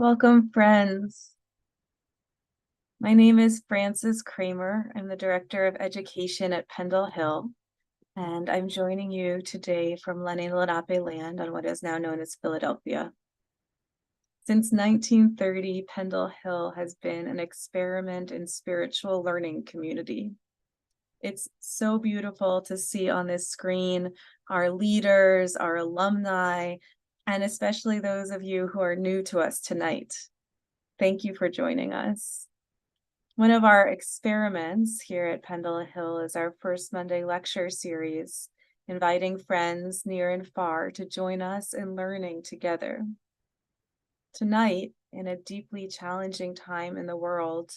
Welcome, friends. My name is Frances Kramer. I'm the Director of Education at Pendle Hill, and I'm joining you today from Lenni Lenape land on what is now known as Philadelphia. Since 1930, Pendle Hill has been an experiment in spiritual learning community. It's so beautiful to see on this screen our leaders, our alumni, and especially those of you who are new to us tonight. Thank you for joining us. One of our experiments here at Pendle Hill is our first Monday lecture series, inviting friends near and far to join us in learning together. Tonight, in a deeply challenging time in the world,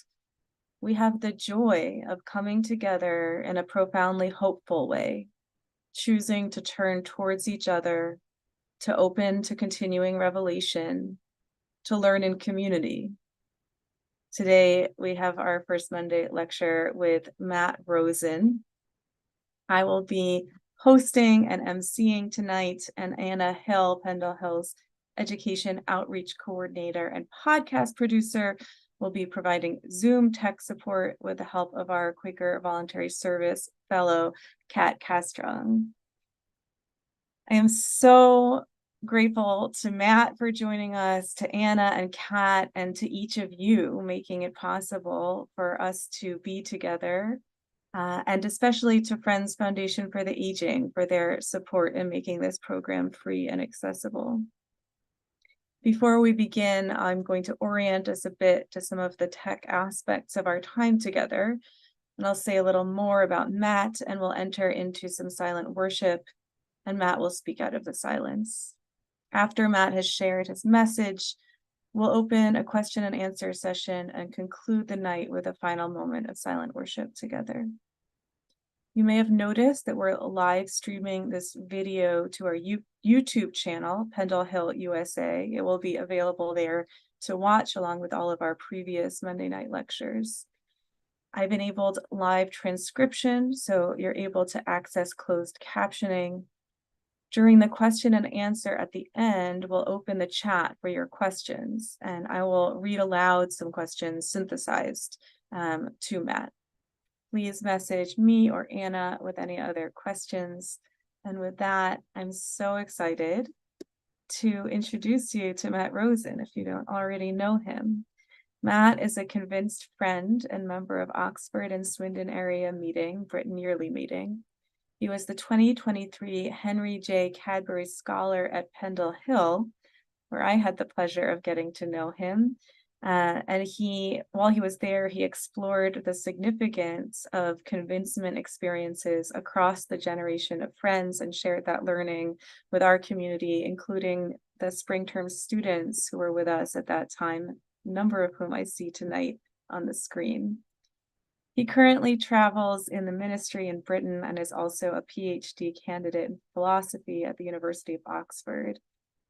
we have the joy of coming together in a profoundly hopeful way, choosing to turn towards each other, to open to continuing revelation, to learn in community. Today, we have our first Monday lecture with Matt Rosen. I will be hosting and emceeing tonight, and Anna Hill, Pendle Hill's Education Outreach Coordinator and podcast producer, will be providing Zoom tech support with the help of our Quaker Voluntary Service fellow, Kat Castrong. I am so grateful to Matt for joining us, to Anna and Kat, and to each of you making it possible for us to be together, and especially to Friends Foundation for the Aging for their support in making this program free and accessible. Before we begin, I'm going to orient us a bit to some of the tech aspects of our time together, and I'll say a little more about Matt, and we'll enter into some silent worship, and Matt will speak out of the silence. After Matt has shared his message, we'll open a question and answer session and conclude the night with a final moment of silent worship together. You may have noticed that we're live streaming this video to our YouTube channel, Pendle Hill USA. It will be available there to watch along with all of our previous Monday night lectures. I've enabled live transcription, so you're able to access closed captioning. During the question and answer at the end, we'll open the chat for your questions, and I will read aloud some questions synthesized to Matt. Please message me or Anna with any other questions. And with that, I'm so excited to introduce you to Matt Rosen, if you don't already know him. Matt is a convinced friend and member of Oxford and Swindon area meeting, Britain Yearly Meeting. He was the 2023 Henry J. Cadbury Scholar at Pendle Hill, where I had the pleasure of getting to know him. And while he was there, he explored the significance of convincement experiences across the generation of friends and shared that learning with our community, including the spring term students who were with us at that time, a number of whom I see tonight on the screen. He currently travels in the ministry in Britain and is also a PhD candidate in philosophy at the University of Oxford.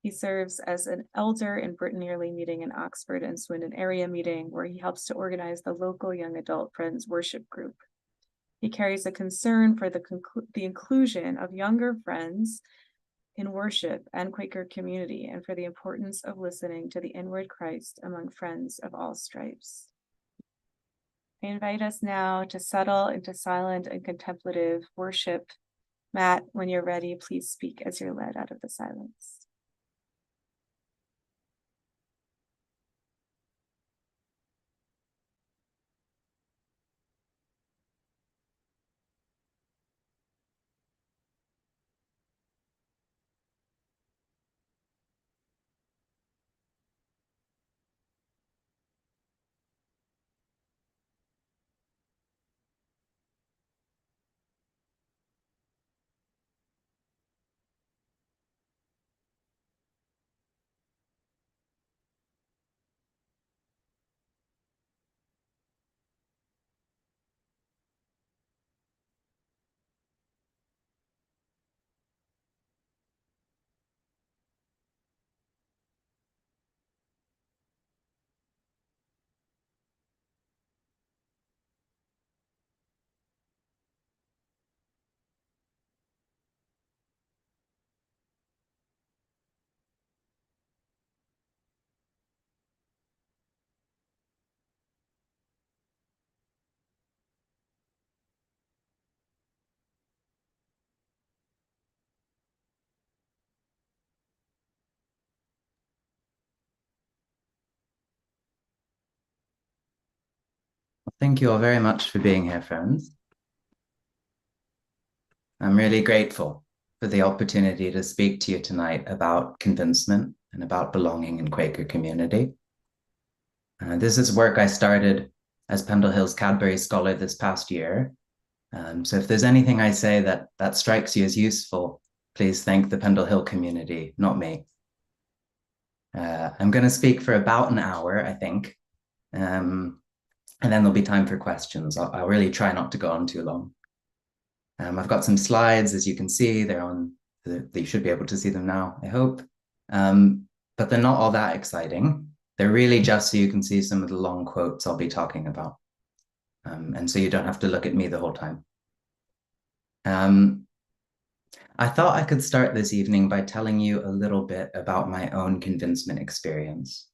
He serves as an elder in Britain Yearly Meeting in Oxford and Swindon area meeting, where he helps to organize the local young adult Friends worship group. He carries a concern for the inclusion of younger friends in worship and Quaker community, and for the importance of listening to the inward Christ among friends of all stripes. I invite us now to settle into silent and contemplative worship. Matt, when you're ready, please speak as you're led out of the silence. Thank you all very much for being here, friends. I'm really grateful for the opportunity to speak to you tonight about convincement and about belonging in Quaker community. This is work I started as Pendle Hill's Cadbury Scholar this past year. So if there's anything I say that strikes you as useful, please thank the Pendle Hill community, not me. I'm going to speak for about an hour, I think. And then there'll be time for questions. I'll really try not to go on too long. I've got some slides, as you can see, you should be able to see them now, I hope. But they're not all that exciting. They're really just so you can see some of the long quotes I'll be talking about. And so you don't have to look at me the whole time. I thought I could start this evening by telling you a little bit about my own convincement experience.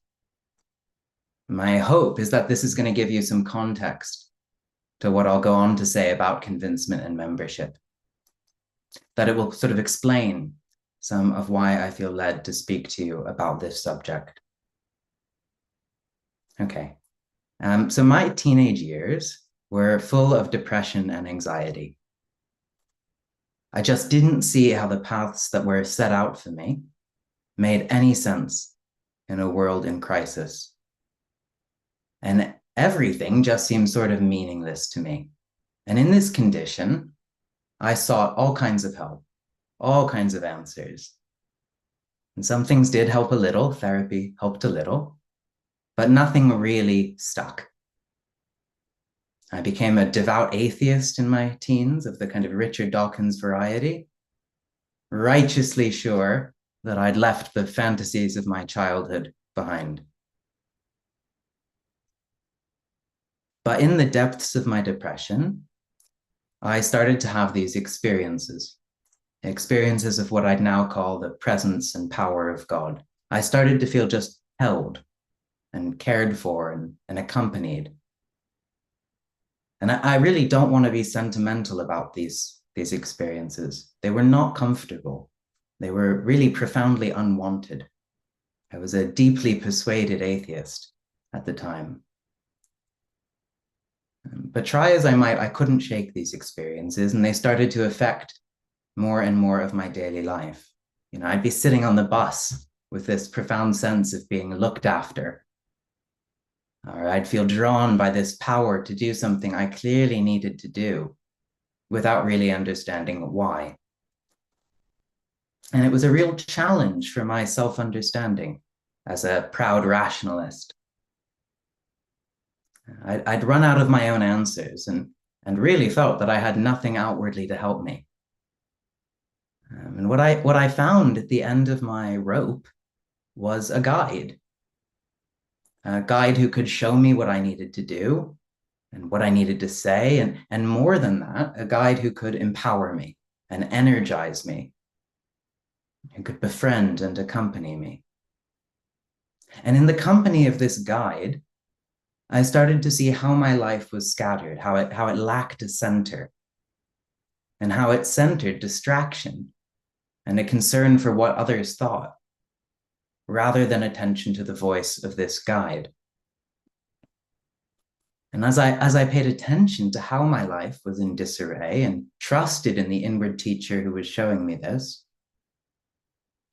My hope is that this is going to give you some context to what I'll go on to say about convincement and membership, that it will sort of explain some of why I feel led to speak to you about this subject. Okay, so my teenage years were full of depression and anxiety. I just didn't see how the paths that were set out for me made any sense in a world in crisis. And everything just seemed sort of meaningless to me. And in this condition, I sought all kinds of help, all kinds of answers. And some things did help a little, therapy helped a little, but nothing really stuck. I became a devout atheist in my teens of the kind of Richard Dawkins variety, righteously sure that I'd left the fantasies of my childhood behind. But in the depths of my depression, I started to have these experiences of what I'd now call the presence and power of God. I started to feel just held and cared for and accompanied. And I really don't want to be sentimental about these experiences. They were not comfortable. They were really profoundly unwanted. I was a deeply persuaded atheist at the time. But try as I might, I couldn't shake these experiences, and they started to affect more and more of my daily life. You know, I'd be sitting on the bus with this profound sense of being looked after, or I'd feel drawn by this power to do something I clearly needed to do without really understanding why. And it was a real challenge for my self-understanding as a proud rationalist. I'd run out of my own answers and really felt that I had nothing outwardly to help me. And what I found at the end of my rope was a guide who could show me what I needed to do and what I needed to say. And more than that, a guide who could empower me and energize me, who could befriend and accompany me. And in the company of this guide, I started to see how my life was scattered, how it lacked a center, and how it centered distraction and a concern for what others thought, rather than attention to the voice of this guide. And as I paid attention to how my life was in disarray and trusted in the inward teacher who was showing me this,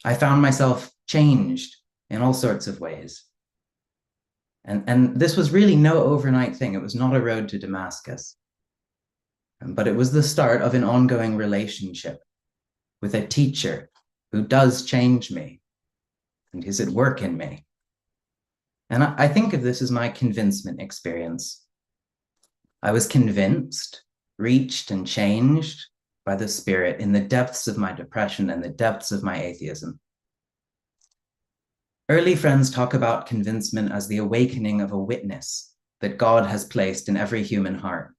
I found myself changed in all sorts of ways. And this was really no overnight thing. It was not a road to Damascus. But it was the start of an ongoing relationship with a teacher who does change me and is at work in me. And I think of this as my convincement experience. I was convinced, reached, and changed by the Spirit in the depths of my depression and the depths of my atheism. Early friends talk about convincement as the awakening of a witness that God has placed in every human heart,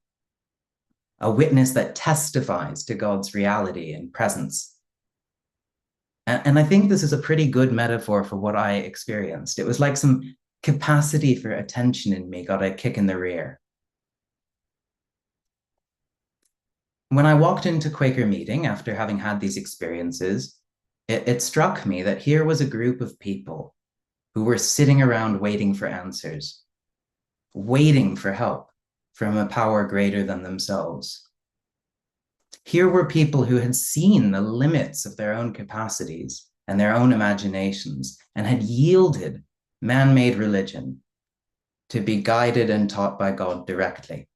a witness that testifies to God's reality and presence. And I think this is a pretty good metaphor for what I experienced. It was like some capacity for attention in me got a kick in the rear. When I walked into Quaker meeting after having had these experiences, it struck me that here was a group of people who were sitting around waiting for answers, waiting for help, from a power greater than themselves. Here were people who had seen the limits of their own capacities and their own imaginations and had yielded man-made religion to be guided and taught by God directly.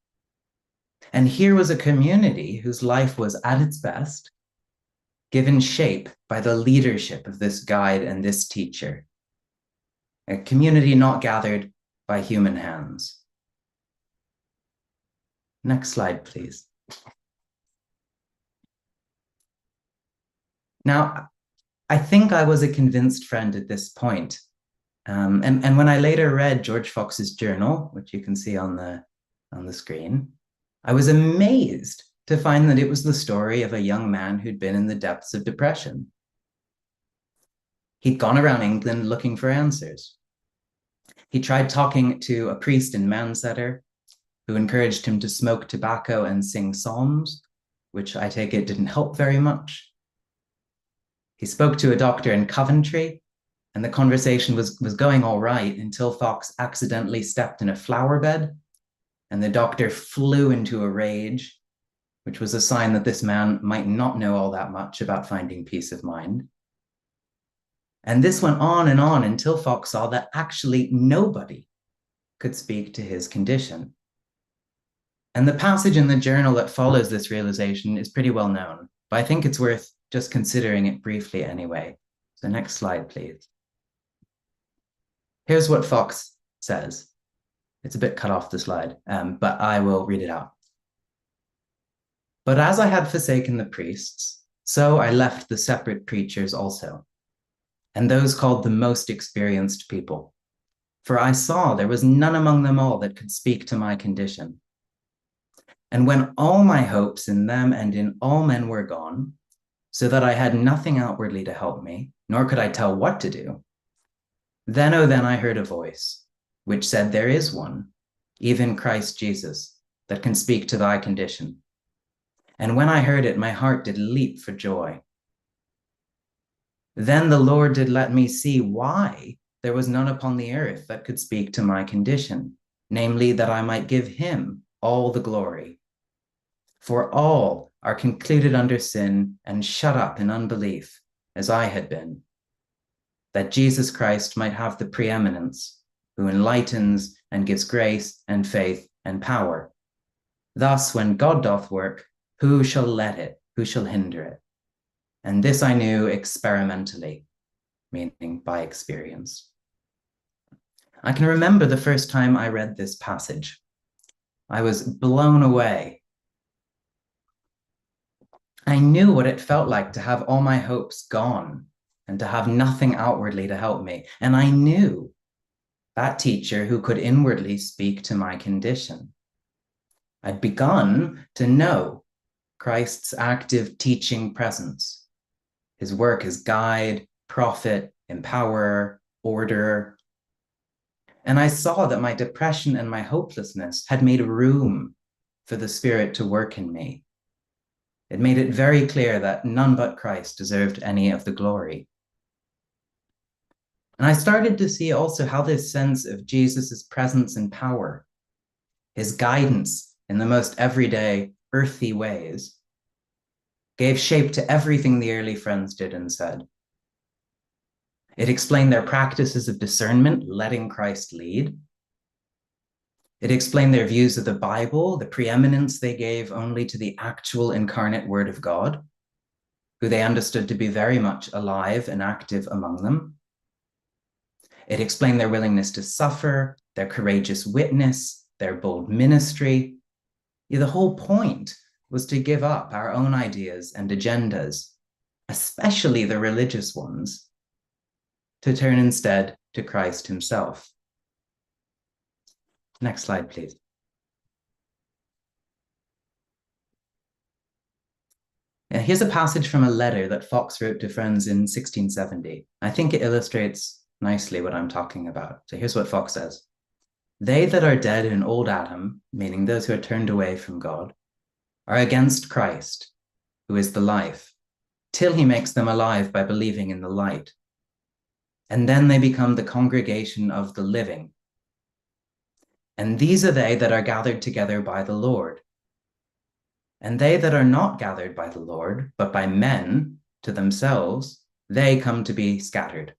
And here was a community whose life was at its best, given shape by the leadership of this guide and this teacher. A community not gathered by human hands. Next slide, please. Now, I think I was a convinced friend at this point. And when I later read George Fox's journal, which you can see on the screen, I was amazed to find that it was the story of a young man who'd been in the depths of depression. He'd gone around England looking for answers. He tried talking to a priest in Manchester who encouraged him to smoke tobacco and sing psalms, which I take it didn't help very much. He spoke to a doctor in Coventry, and the conversation was going all right until Fox accidentally stepped in a flower bed, and the doctor flew into a rage, which was a sign that this man might not know all that much about finding peace of mind. And this went on until Fox saw that actually nobody could speak to his condition. And the passage in the journal that follows this realization is pretty well known, but I think it's worth just considering it briefly anyway. So next slide, please. Here's what Fox says. It's a bit cut off the slide, but I will read it out. But as I had forsaken the priests, so I left the separate preachers also, and those called the most experienced people. For I saw there was none among them all that could speak to my condition. And when all my hopes in them and in all men were gone, so that I had nothing outwardly to help me, nor could I tell what to do, then, oh, then I heard a voice, which said, there is one, even Christ Jesus, that can speak to thy condition. And when I heard it, my heart did leap for joy. Then the Lord did let me see why there was none upon the earth that could speak to my condition, namely that I might give him all the glory. For all are concluded under sin and shut up in unbelief, as I had been, that Jesus Christ might have the preeminence, who enlightens and gives grace and faith and power. Thus, when God doth work, who shall let it? Who shall hinder it? And this I knew experimentally, meaning by experience. I can remember the first time I read this passage. I was blown away. I knew what it felt like to have all my hopes gone and to have nothing outwardly to help me. And I knew that teacher who could inwardly speak to my condition. I'd begun to know Christ's active teaching presence, his work as guide, prophet, empowerer, orderer. And I saw that my depression and my hopelessness had made room for the Spirit to work in me. It made it very clear that none but Christ deserved any of the glory. And I started to see also how this sense of Jesus's presence and power, his guidance in the most everyday, earthy ways, gave shape to everything the early friends did and said. It explained their practices of discernment, letting Christ lead. It explained their views of the Bible, the preeminence they gave only to the actual incarnate Word of God, who they understood to be very much alive and active among them. It explained their willingness to suffer, their courageous witness, their bold ministry. The whole point was to give up our own ideas and agendas, especially the religious ones, to turn instead to Christ himself. Next slide, please. Here's a passage from a letter that Fox wrote to friends in 1670. I think it illustrates nicely what I'm talking about. So here's what Fox says. They that are dead in old Adam, meaning those who are turned away from God, are against Christ, who is the life, till he makes them alive by believing in the light. And then they become the congregation of the living. And these are they that are gathered together by the Lord. And they that are not gathered by the Lord, but by men to themselves, they come to be scattered.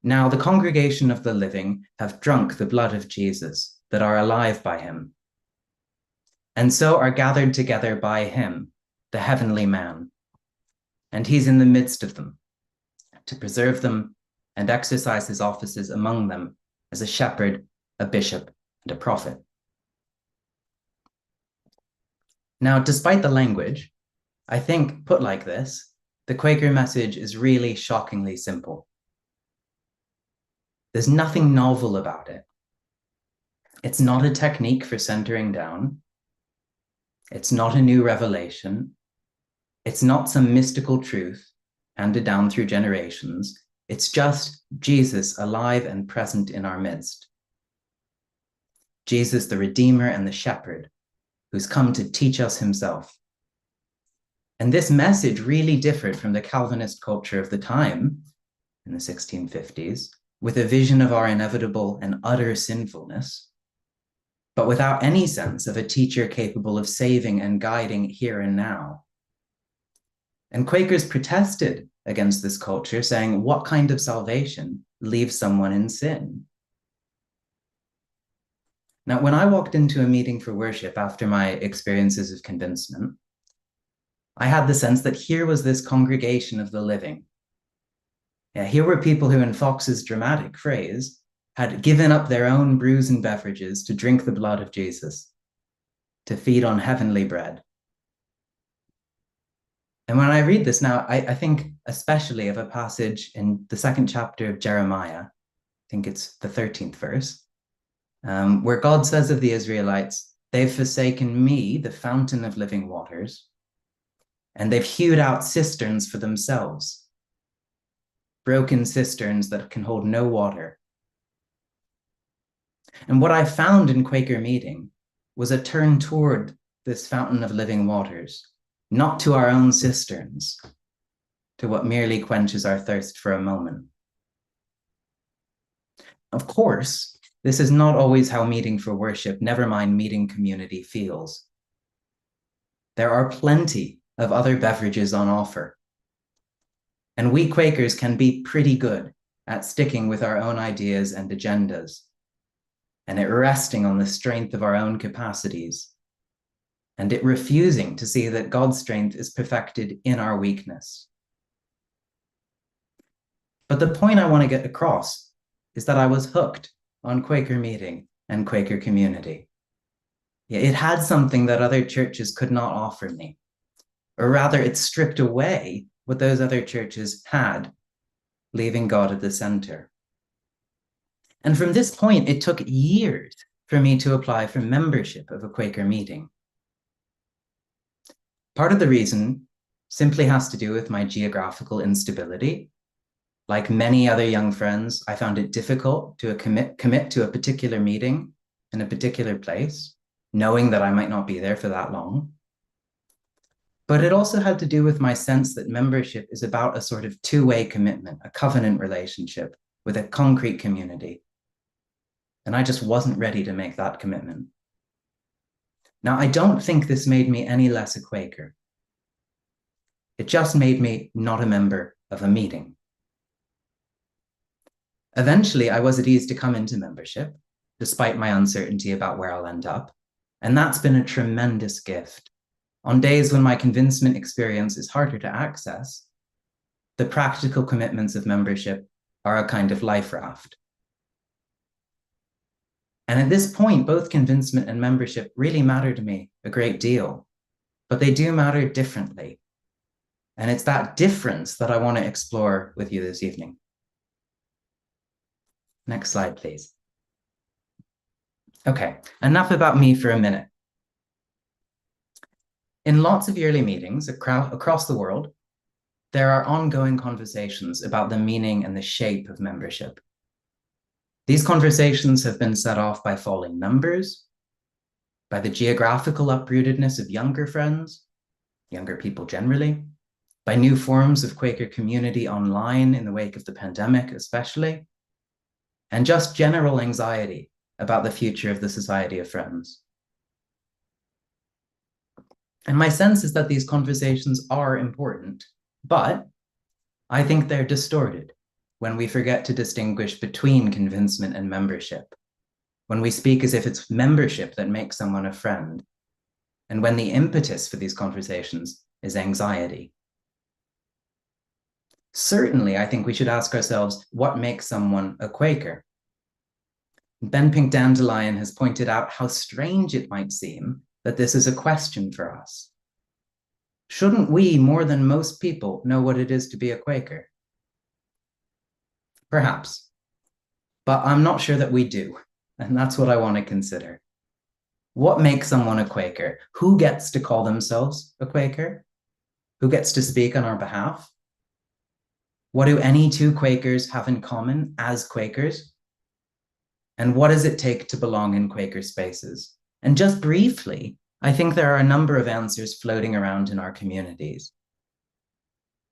Now the congregation of the living have drunk the blood of Jesus, that are alive by him, and so are gathered together by him, the heavenly man. And he's in the midst of them, to preserve them and exercise his offices among them as a shepherd, a bishop, and a prophet. Now, despite the language, I think, put like this, the Quaker message is really shockingly simple. There's nothing novel about it. It's not a technique for centering down. It's not a new revelation. It's not some mystical truth handed down through generations. It's just Jesus alive and present in our midst. Jesus, the Redeemer and the Shepherd, who's come to teach us himself. And this message really differed from the Calvinist culture of the time in the 1650s, with a vision of our inevitable and utter sinfulness, but without any sense of a teacher capable of saving and guiding here and now. And Quakers protested against this culture, saying, what kind of salvation leaves someone in sin? Now, when I walked into a meeting for worship after my experiences of convincement, I had the sense that here was this congregation of the living. Yeah, here were people who, in Fox's dramatic phrase, had given up their own brews and beverages to drink the blood of Jesus, to feed on heavenly bread. And when I read this now, I think especially of a passage in the second chapter of Jeremiah, I think it's the 13th verse, where God says of the Israelites, they've forsaken me, the fountain of living waters, and they've hewed out cisterns for themselves, broken cisterns that can hold no water. And what I found in Quaker meeting was a turn toward this fountain of living waters, not to our own cisterns, to what merely quenches our thirst for a moment. Of course, this is not always how meeting for worship, never mind meeting community, feels. There are plenty of other beverages on offer. And we Quakers can be pretty good at sticking with our own ideas and agendas, and it resting on the strength of our own capacities, and it refusing to see that God's strength is perfected in our weakness. But the point I want to get across is that I was hooked on Quaker meeting and Quaker community. It had something that other churches could not offer me, or rather it stripped away what those other churches had, leaving God at the center. And from this point, it took years for me to apply for membership of a Quaker meeting. Part of the reason simply has to do with my geographical instability. Like many other young friends, I found it difficult to commit to a particular meeting in a particular place, knowing that I might not be there for that long. But it also had to do with my sense that membership is about a sort of two-way commitment, a covenant relationship with a concrete community. And I just wasn't ready to make that commitment. Now, I don't think this made me any less a Quaker. It just made me not a member of a meeting. Eventually, I was at ease to come into membership, despite my uncertainty about where I'll end up. And that's been a tremendous gift. On days when my convincement experience is harder to access, the practical commitments of membership are a kind of life raft. And at this point, both convincement and membership really matter to me a great deal, but they do matter differently. And it's that difference that I want to explore with you this evening. Next slide, please. Okay, enough about me for a minute. In lots of yearly meetings across the world, there are ongoing conversations about the meaning and the shape of membership. These conversations have been set off by falling numbers, by the geographical uprootedness of younger friends, younger people generally, by new forms of Quaker community online in the wake of the pandemic especially, and just general anxiety about the future of the Society of Friends. And my sense is that these conversations are important, but I think they're distorted when we forget to distinguish between convincement and membership, when we speak as if it's membership that makes someone a friend, and when the impetus for these conversations is anxiety. Certainly, I think we should ask ourselves, what makes someone a Quaker? Ben Pink Dandelion has pointed out how strange it might seem that this is a question for us. Shouldn't we, more than most people, know what it is to be a Quaker? Perhaps, but I'm not sure that we do, and that's what I want to consider. What makes someone a Quaker? Who gets to call themselves a Quaker? Who gets to speak on our behalf? What do any two Quakers have in common as Quakers? And what does it take to belong in Quaker spaces? And just briefly, I think there are a number of answers floating around in our communities.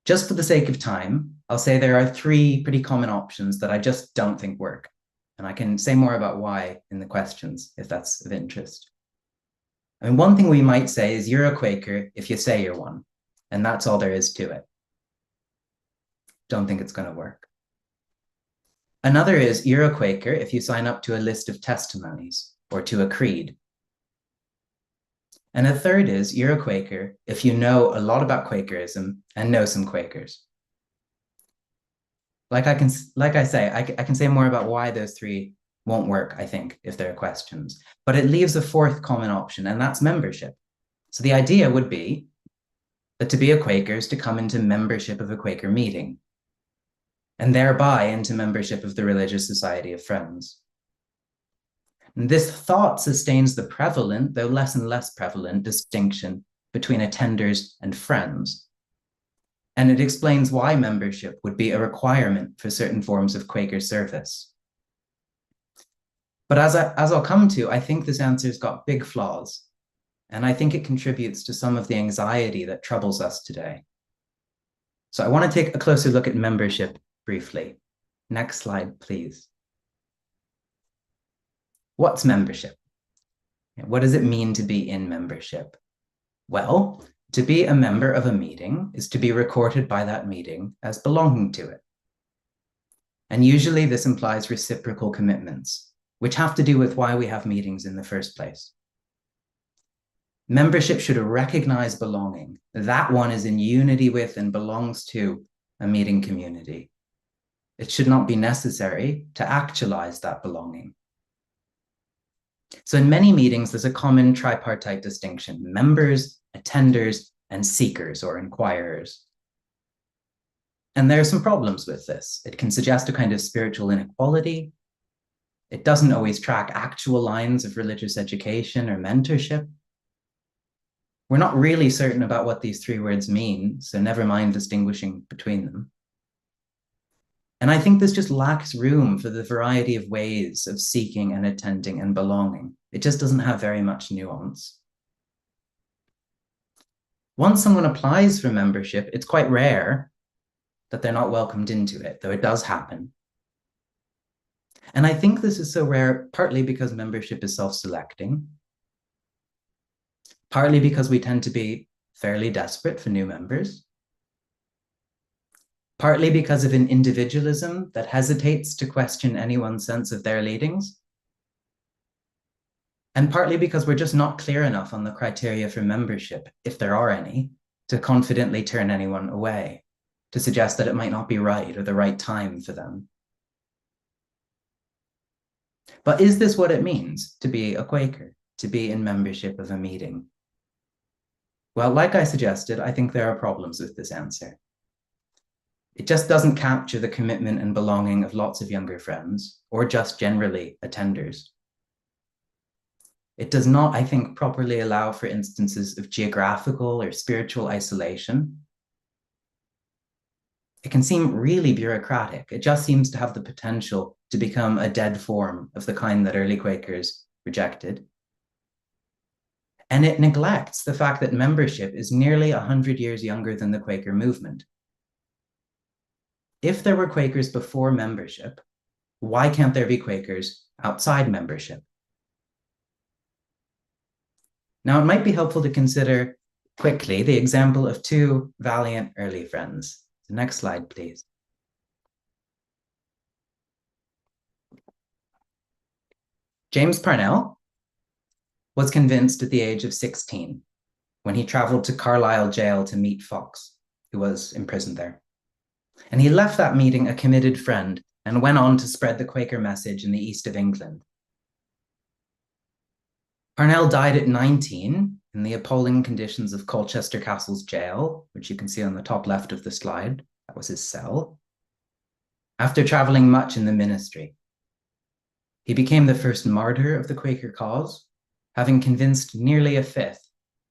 Just for the sake of time, I'll say there are three pretty common options that I just don't think work. And I can say more about why in the questions, if that's of interest. I mean, one thing we might say is you're a Quaker if you say you're one, and that's all there is to it. Don't think it's going to work. Another is you're a Quaker if you sign up to a list of testimonies or to a creed. And a third is you're a Quaker if you know a lot about Quakerism and know some Quakers. Like I can say more about why those three won't work, I think, if there are questions. But it leaves a fourth common option, and that's membership. So the idea would be that to be a Quaker is to come into membership of a Quaker meeting, and thereby into membership of the Religious Society of Friends. And this thought sustains the prevalent, though less and less prevalent, distinction between attenders and friends. And it explains why membership would be a requirement for certain forms of Quaker service. But as I'll come to, I think this answer's got big flaws, and I think it contributes to some of the anxiety that troubles us today. So I want to take a closer look at membership briefly. Next slide, please. What's membership? What does it mean to be in membership? Well, to be a member of a meeting is to be recorded by that meeting as belonging to it. And usually this implies reciprocal commitments, which have to do with why we have meetings in the first place. Membership should recognize belonging, that one is in unity with and belongs to a meeting community. It should not be necessary to actualize that belonging. So in many meetings, there's a common tripartite distinction: members, attenders, and seekers or inquirers. And there are some problems with this. It can suggest a kind of spiritual inequality. It doesn't always track actual lines of religious education or mentorship. We're not really certain about what these three words mean, so never mind distinguishing between them. And I think this just lacks room for the variety of ways of seeking and attending and belonging. It just doesn't have very much nuance. Once someone applies for membership, it's quite rare that they're not welcomed into it, though it does happen. And I think this is so rare partly because membership is self-selecting, partly because we tend to be fairly desperate for new members, partly because of an individualism that hesitates to question anyone's sense of their leadings, and partly because we're just not clear enough on the criteria for membership, if there are any, to confidently turn anyone away, to suggest that it might not be right or the right time for them. But is this what it means to be a Quaker, to be in membership of a meeting? Well, like I suggested, I think there are problems with this answer. It just doesn't capture the commitment and belonging of lots of younger friends, or just generally attenders. It does not, I think, properly allow for instances of geographical or spiritual isolation. It can seem really bureaucratic. It just seems to have the potential to become a dead form of the kind that early Quakers rejected. And it neglects the fact that membership is nearly 100 years younger than the Quaker movement. If there were Quakers before membership, Why can't there be Quakers outside membership? Now, it might be helpful to consider quickly the example of two valiant early friends. The next slide, please. James Parnell was convinced at the age of 16 when he traveled to Carlisle jail to meet Fox, who was imprisoned there. And he left that meeting a committed friend and went on to spread the Quaker message in the east of England. Parnell died at 19 in the appalling conditions of Colchester Castle's jail, which you can see on the top left of the slide. That was his cell. After traveling much in the ministry, he became the first martyr of the Quaker cause, having convinced nearly a fifth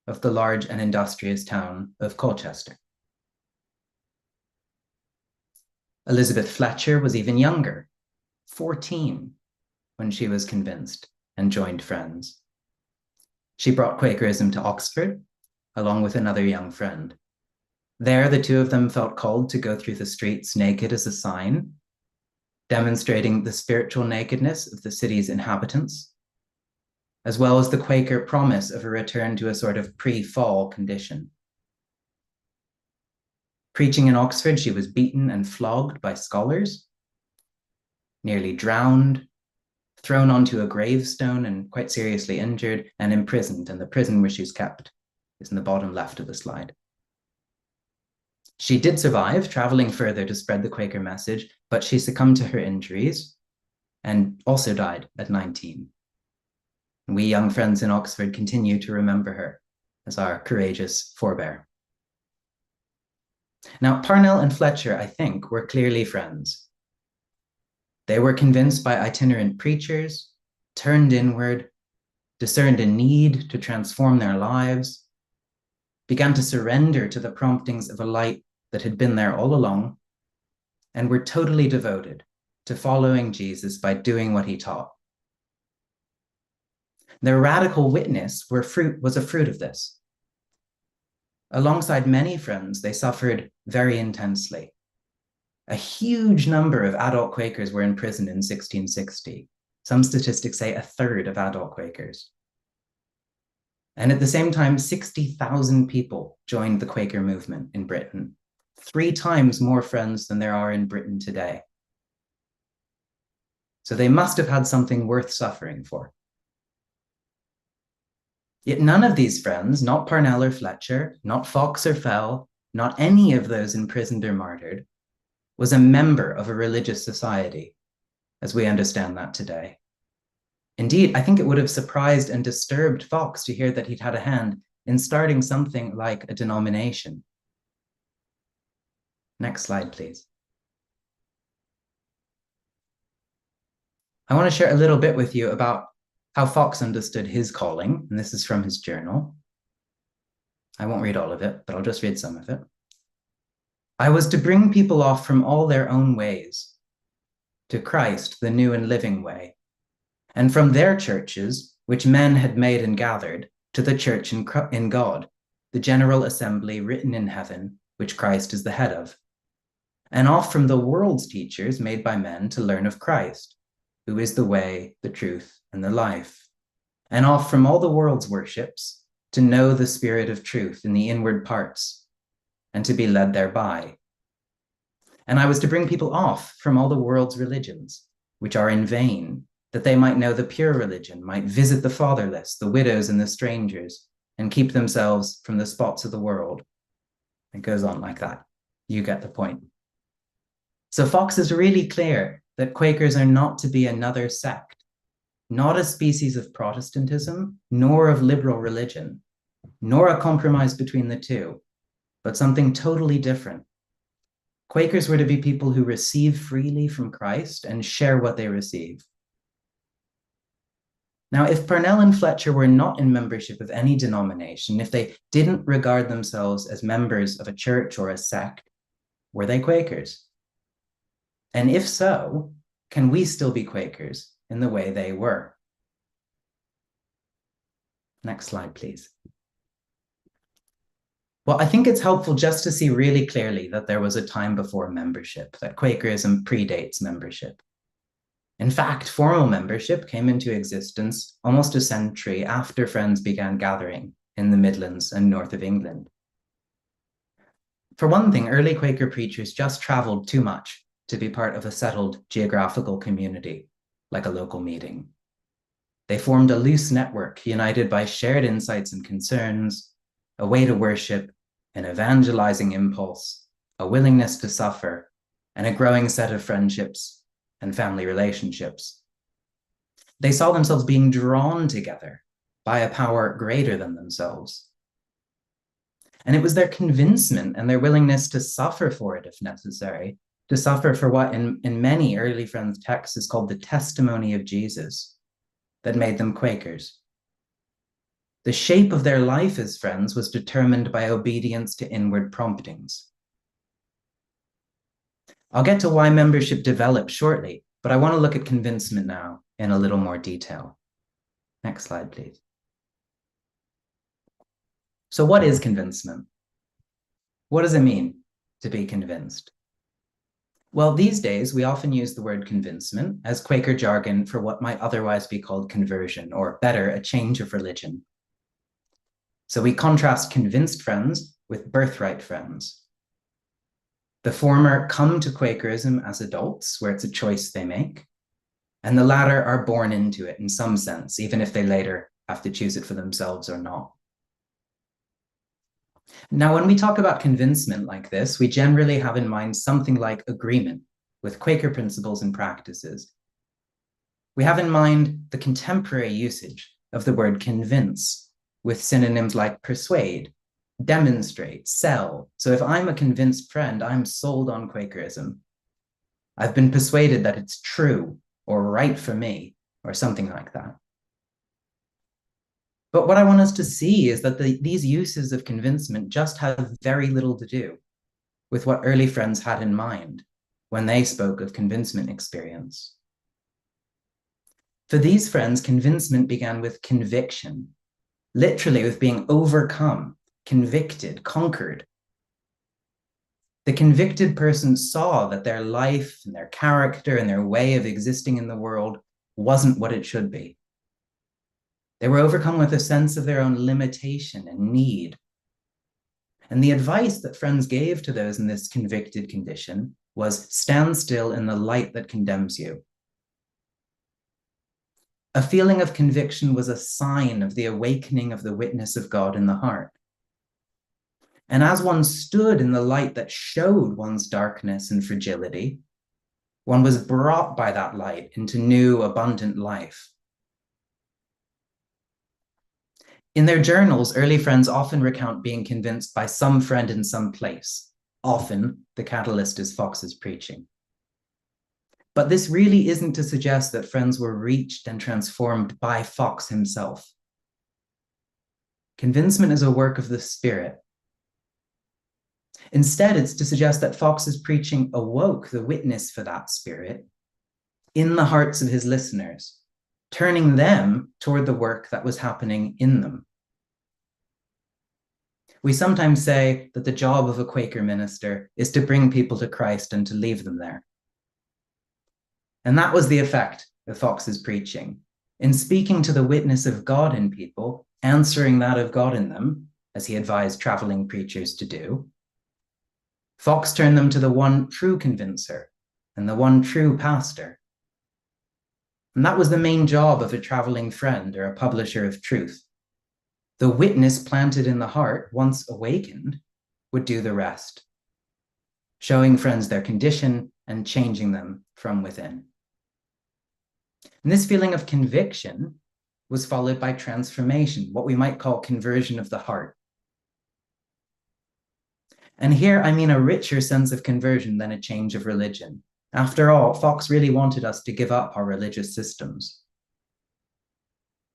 of the large and industrious town of Colchester. Elizabeth Fletcher was even younger, 14, when she was convinced and joined Friends. She brought Quakerism to Oxford, along with another young friend. There, the two of them felt called to go through the streets naked as a sign, demonstrating the spiritual nakedness of the city's inhabitants, as well as the Quaker promise of a return to a sort of pre-fall condition. Preaching in Oxford, she was beaten and flogged by scholars, nearly drowned, thrown onto a gravestone and quite seriously injured, and imprisoned, and the prison where she was kept is in the bottom left of the slide. She did survive, traveling further to spread the Quaker message, but she succumbed to her injuries and also died at 19. And we young friends in Oxford continue to remember her as our courageous forebear. Now, Parnell and Fletcher, I think, were clearly friends. They were convinced by itinerant preachers, turned inward, discerned a need to transform their lives, began to surrender to the promptings of a light that had been there all along, and were totally devoted to following Jesus by doing what he taught. Their radical witness was a fruit of this. Alongside many friends, they suffered very intensely. A huge number of adult Quakers were imprisoned in 1660. Some statistics say a third of adult Quakers. And at the same time, 60,000 people joined the Quaker movement in Britain, 3 times more friends than there are in Britain today. So they must have had something worth suffering for. Yet none of these friends, not Parnell or Fletcher, not Fox or Fell, not any of those imprisoned or martyred, was a member of a religious society, as we understand that today. Indeed, I think it would have surprised and disturbed Fox to hear that he'd had a hand in starting something like a denomination. Next slide, please. I want to share a little bit with you about how Fox understood his calling, and this is from his journal. I won't read all of it, but I'll just read some of it. I was to bring people off from all their own ways to Christ, the new and living way, and from their churches, which men had made and gathered, to the church in God, the general assembly written in heaven, which Christ is the head of, and off from the world's teachers made by men to learn of Christ, who is the way, the truth, and the life, and off from all the world's worships to know the spirit of truth in the inward parts, and to be led thereby. And I was to bring people off from all the world's religions, which are in vain, that they might know the pure religion, might visit the fatherless, the widows, and the strangers, and keep themselves from the spots of the world. It goes on like that. You get the point. So Fox is really clear that Quakers are not to be another sect, not a species of Protestantism, nor of liberal religion, nor a compromise between the two, but something totally different. Quakers were to be people who receive freely from Christ and share what they receive. Now, if Parnell and Fletcher were not in membership of any denomination, if they didn't regard themselves as members of a church or a sect, were they Quakers? And if so, can we still be Quakers in the way they were? Next slide, please. Well, I think it's helpful just to see really clearly that there was a time before membership, that Quakerism predates membership. In fact, formal membership came into existence almost a century after Friends began gathering in the Midlands and north of England. For one thing, early Quaker preachers just traveled too much to be part of a settled geographical community, like a local meeting. They formed a loose network united by shared insights and concerns, a way to worship, an evangelizing impulse, a willingness to suffer, and a growing set of friendships and family relationships. They saw themselves being drawn together by a power greater than themselves. And it was their convincement and their willingness to suffer for it if necessary, to suffer for what in many early Friends texts is called the testimony of Jesus, that made them Quakers. The shape of their life as Friends was determined by obedience to inward promptings. I'll get to why membership developed shortly, but I want to look at convincement now in a little more detail. Next slide, please. So what is convincement? What does it mean to be convinced? Well, these days, we often use the word convincement as Quaker jargon for what might otherwise be called conversion, or better, a change of religion. So we contrast convinced friends with birthright friends. The former come to Quakerism as adults, where it's a choice they make, and the latter are born into it in some sense, even if they later have to choose it for themselves or not. Now, when we talk about convincement like this, we generally have in mind something like agreement with Quaker principles and practices. We have in mind the contemporary usage of the word convince, with synonyms like persuade, demonstrate, sell. So if I'm a convinced friend, I'm sold on Quakerism. I've been persuaded that it's true or right for me, or something like that. But what I want us to see is that these uses of convincement just have very little to do with what early Friends had in mind when they spoke of convincement experience. For these Friends, convincement began with conviction, literally with being overcome, convicted, conquered. The convicted person saw that their life and their character and their way of existing in the world wasn't what it should be. They were overcome with a sense of their own limitation and need. And the advice that Friends gave to those in this convicted condition was stand still in the light that condemns you. A feeling of conviction was a sign of the awakening of the witness of God in the heart. And as one stood in the light that showed one's darkness and fragility, one was brought by that light into new, abundant life. In their journals, early Friends often recount being convinced by some friend in some place. Often, the catalyst is Fox's preaching. But this really isn't to suggest that Friends were reached and transformed by Fox himself. Convincement is a work of the Spirit. Instead, it's to suggest that Fox's preaching awoke the witness for that Spirit in the hearts of his listeners, turning them toward the work that was happening in them. We sometimes say that the job of a Quaker minister is to bring people to Christ and to leave them there. And that was the effect of Fox's preaching. In speaking to the witness of God in people, answering that of God in them, as he advised traveling preachers to do, Fox turned them to the one true convincer and the one true pastor. And that was the main job of a traveling friend or a publisher of truth. The witness planted in the heart, once awakened, would do the rest, showing Friends their condition and changing them from within. And this feeling of conviction was followed by transformation, what we might call conversion of the heart. And here I mean a richer sense of conversion than a change of religion. After all, Fox really wanted us to give up our religious systems.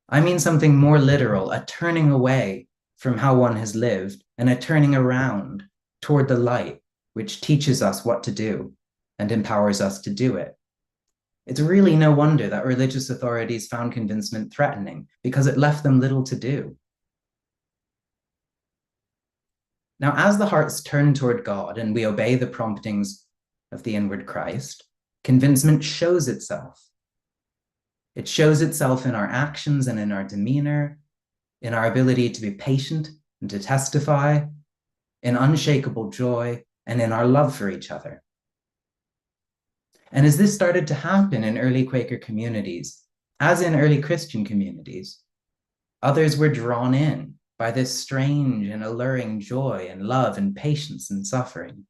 I mean something more literal, a turning away from how one has lived and a turning around toward the light, which teaches us what to do and empowers us to do it. It's really no wonder that religious authorities found convincement threatening, because it left them little to do. Now, as the hearts turn toward God and we obey the promptings of the inward Christ, convincement shows itself It shows itself in our actions and in our demeanor, in our ability to be patient and to testify, in unshakable joy, and in our love for each other. And as this started to happen in early Quaker communities, as in early Christian communities, others were drawn in by this strange and alluring joy and love and patience and suffering.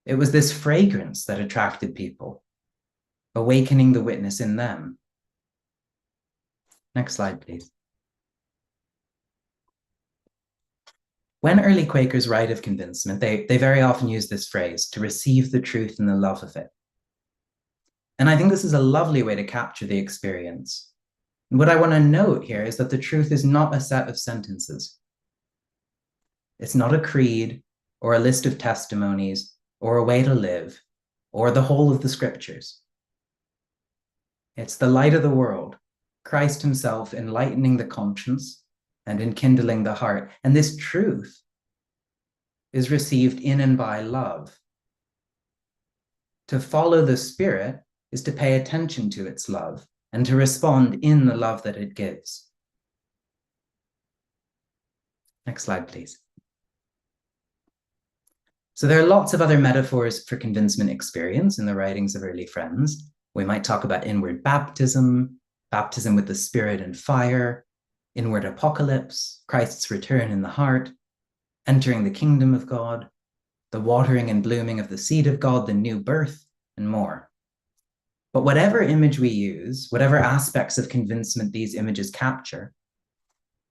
It was this fragrance that attracted people, awakening the witness in them. Next slide, please. When early Quakers write of convincement, they very often use this phrase, to receive the truth and the love of it. And I think this is a lovely way to capture the experience. And what I want to note here is that the truth is not a set of sentences. It's not a creed or a list of testimonies or a way to live or the whole of the scriptures. It's the light of the world, Christ himself enlightening the conscience and enkindling the heart. And this truth is received in and by love. To follow the Spirit is to pay attention to its love and to respond in the love that it gives. Next slide, please. So there are lots of other metaphors for convincement experience in the writings of early friends. We might talk about inward baptism, baptism with the Spirit and fire, inward apocalypse, Christ's return in the heart, entering the kingdom of God, the watering and blooming of the seed of God, the new birth, and more. But whatever image we use, whatever aspects of convincement these images capture,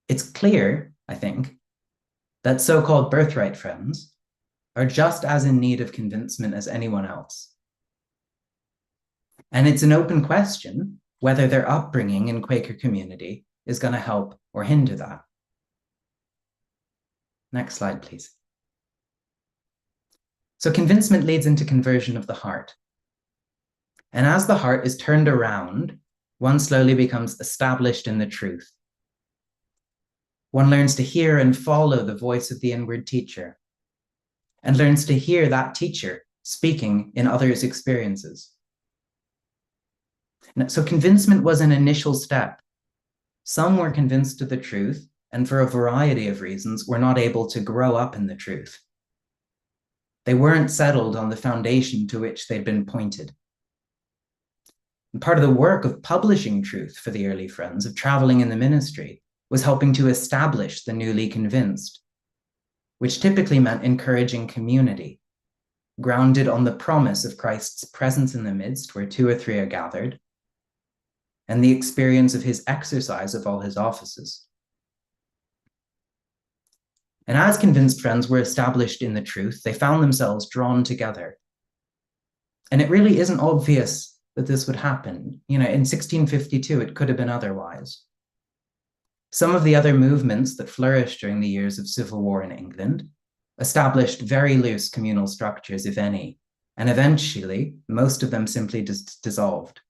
it's clear, I think, that so-called birthright friends are just as in need of convincement as anyone else. And it's an open question whether their upbringing in Quaker community is going to help or hinder that. Next slide, please. So convincement leads into conversion of the heart. And as the heart is turned around, one slowly becomes established in the truth. One learns to hear and follow the voice of the inward teacher, and learns to hear that teacher speaking in others' experiences. So convincement was an initial step. Some were convinced of the truth, and for a variety of reasons were not able to grow up in the truth. They weren't settled on the foundation to which they'd been pointed. And part of the work of publishing truth for the early friends, of traveling in the ministry, was helping to establish the newly convinced, which typically meant encouraging community, grounded on the promise of Christ's presence in the midst where two or three are gathered, and the experience of his exercise of all his offices. And as convinced friends were established in the truth, they found themselves drawn together. And it really isn't obvious that this would happen. You know, in 1652, it could have been otherwise. Some of the other movements that flourished during the years of civil war in England established very loose communal structures, if any, and eventually, most of them simply dissolved,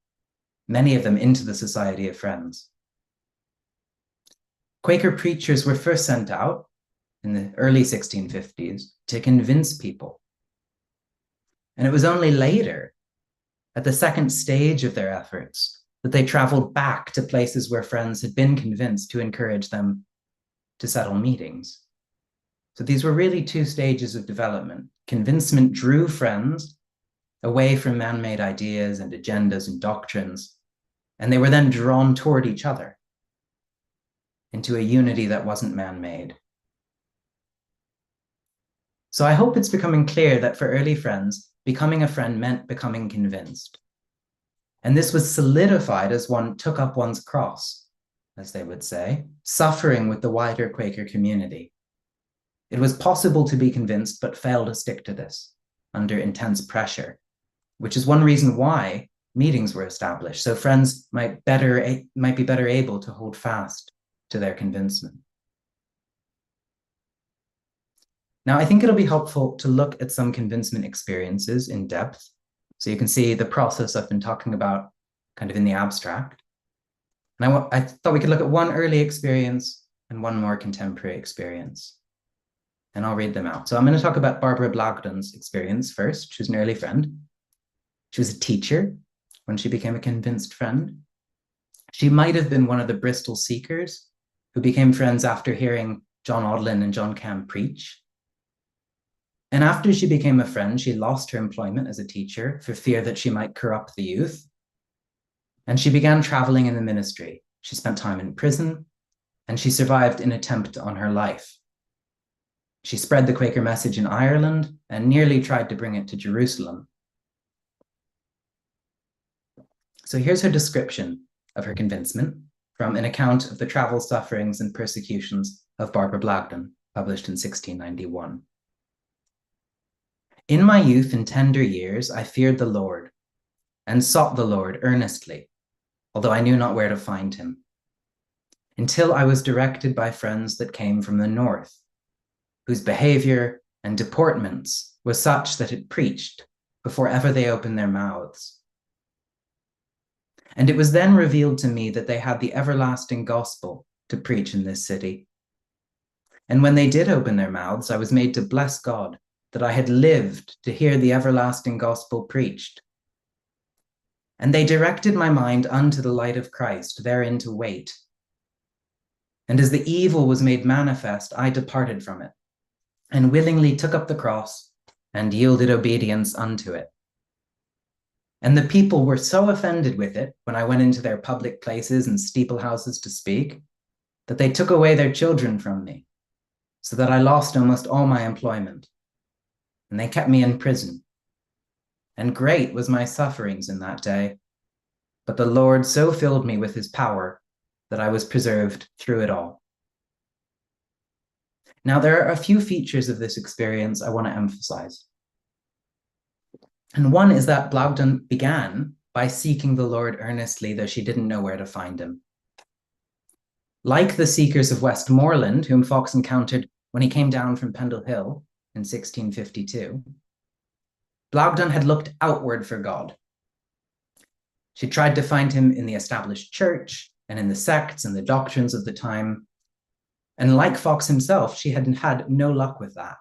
many of them into the Society of Friends. Quaker preachers were first sent out in the early 1650s to convince people. And it was only later, at the second stage of their efforts, that they traveled back to places where friends had been convinced to encourage them to settle meetings. So these were really two stages of development. Convincement drew friends away from man-made ideas and agendas and doctrines, and they were then drawn toward each other into a unity that wasn't man-made. So I hope it's becoming clear that for early friends, becoming a friend meant becoming convinced. And this was solidified as one took up one's cross, as they would say, suffering with the wider Quaker community. It was possible to be convinced, but fail to stick to this under intense pressure, which is one reason why meetings were established, so friends might be better able to hold fast to their convincement. Now, I think it'll be helpful to look at some convincement experiences in depth, so you can see the process I've been talking about kind of in the abstract. And I thought we could look at one early experience and one more contemporary experience. And I'll read them out. So I'm going to talk about Barbara Blagden's experience first. She was an early friend. She was a teacher when she became a convinced friend. She might have been one of the Bristol Seekers who became friends after hearing John Odlin and John Cam preach. And after she became a friend, she lost her employment as a teacher for fear that she might corrupt the youth. And she began traveling in the ministry. She spent time in prison, and she survived an attempt on her life. She spread the Quaker message in Ireland and nearly tried to bring it to Jerusalem. So here's her description of her convincement from an account of the travel sufferings and persecutions of Barbara Blagden, published in 1691. In my youth and tender years, I feared the Lord and sought the Lord earnestly, although I knew not where to find him, until I was directed by friends that came from the north, whose behavior and deportments was such that it preached before ever they opened their mouths. And it was then revealed to me that they had the everlasting gospel to preach in this city. And when they did open their mouths, I was made to bless God that I had lived to hear the everlasting gospel preached. And they directed my mind unto the light of Christ, therein to wait. And as the evil was made manifest, I departed from it, and willingly took up the cross and yielded obedience unto it. And the people were so offended with it when I went into their public places and steeple houses to speak, that they took away their children from me, so that I lost almost all my employment. And they kept me in prison. And great was my sufferings in that day. But the Lord so filled me with his power that I was preserved through it all. Now, there are a few features of this experience I want to emphasize. And one is that Blagden began by seeking the Lord earnestly, though she didn't know where to find him. Like the seekers of Westmoreland, whom Fox encountered when he came down from Pendle Hill in 1652, Blagden had looked outward for God. She tried to find him in the established church and in the sects and the doctrines of the time. And like Fox himself, she had had no luck with that.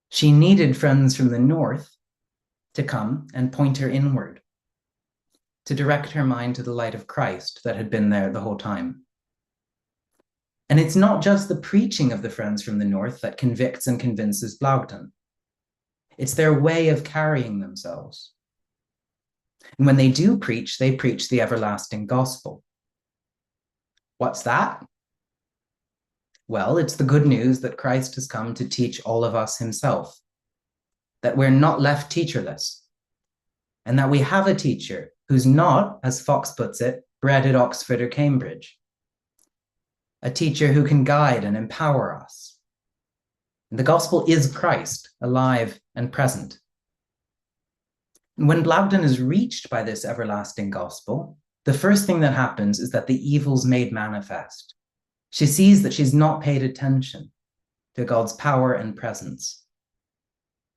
She needed friends from the north to come and point her inward, to direct her mind to the light of Christ that had been there the whole time. And it's not just the preaching of the friends from the north that convicts and convinces Blagden. It's their way of carrying themselves. And when they do preach, they preach the everlasting gospel. What's that? Well, it's the good news that Christ has come to teach all of us himself, that we're not left teacherless, and that we have a teacher who's not, as Fox puts it, bred at Oxford or Cambridge, a teacher who can guide and empower us. And the gospel is Christ, alive and present. And when Blagden is reached by this everlasting gospel, the first thing that happens is that the evil's made manifest. She sees that she's not paid attention to God's power and presence.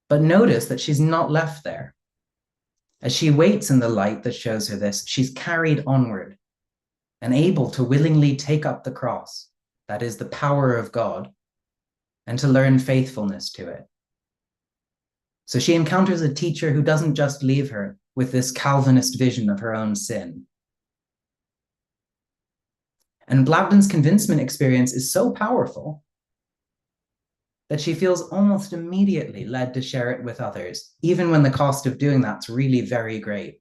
But notice that she's not left there. As she waits in the light that shows her this, she's carried onward and able to willingly take up the cross, that is the power of God, and to learn faithfulness to it. So she encounters a teacher who doesn't just leave her with this Calvinist vision of her own sin. And Blagden's convincement experience is so powerful that she feels almost immediately led to share it with others, even when the cost of doing that's really very great.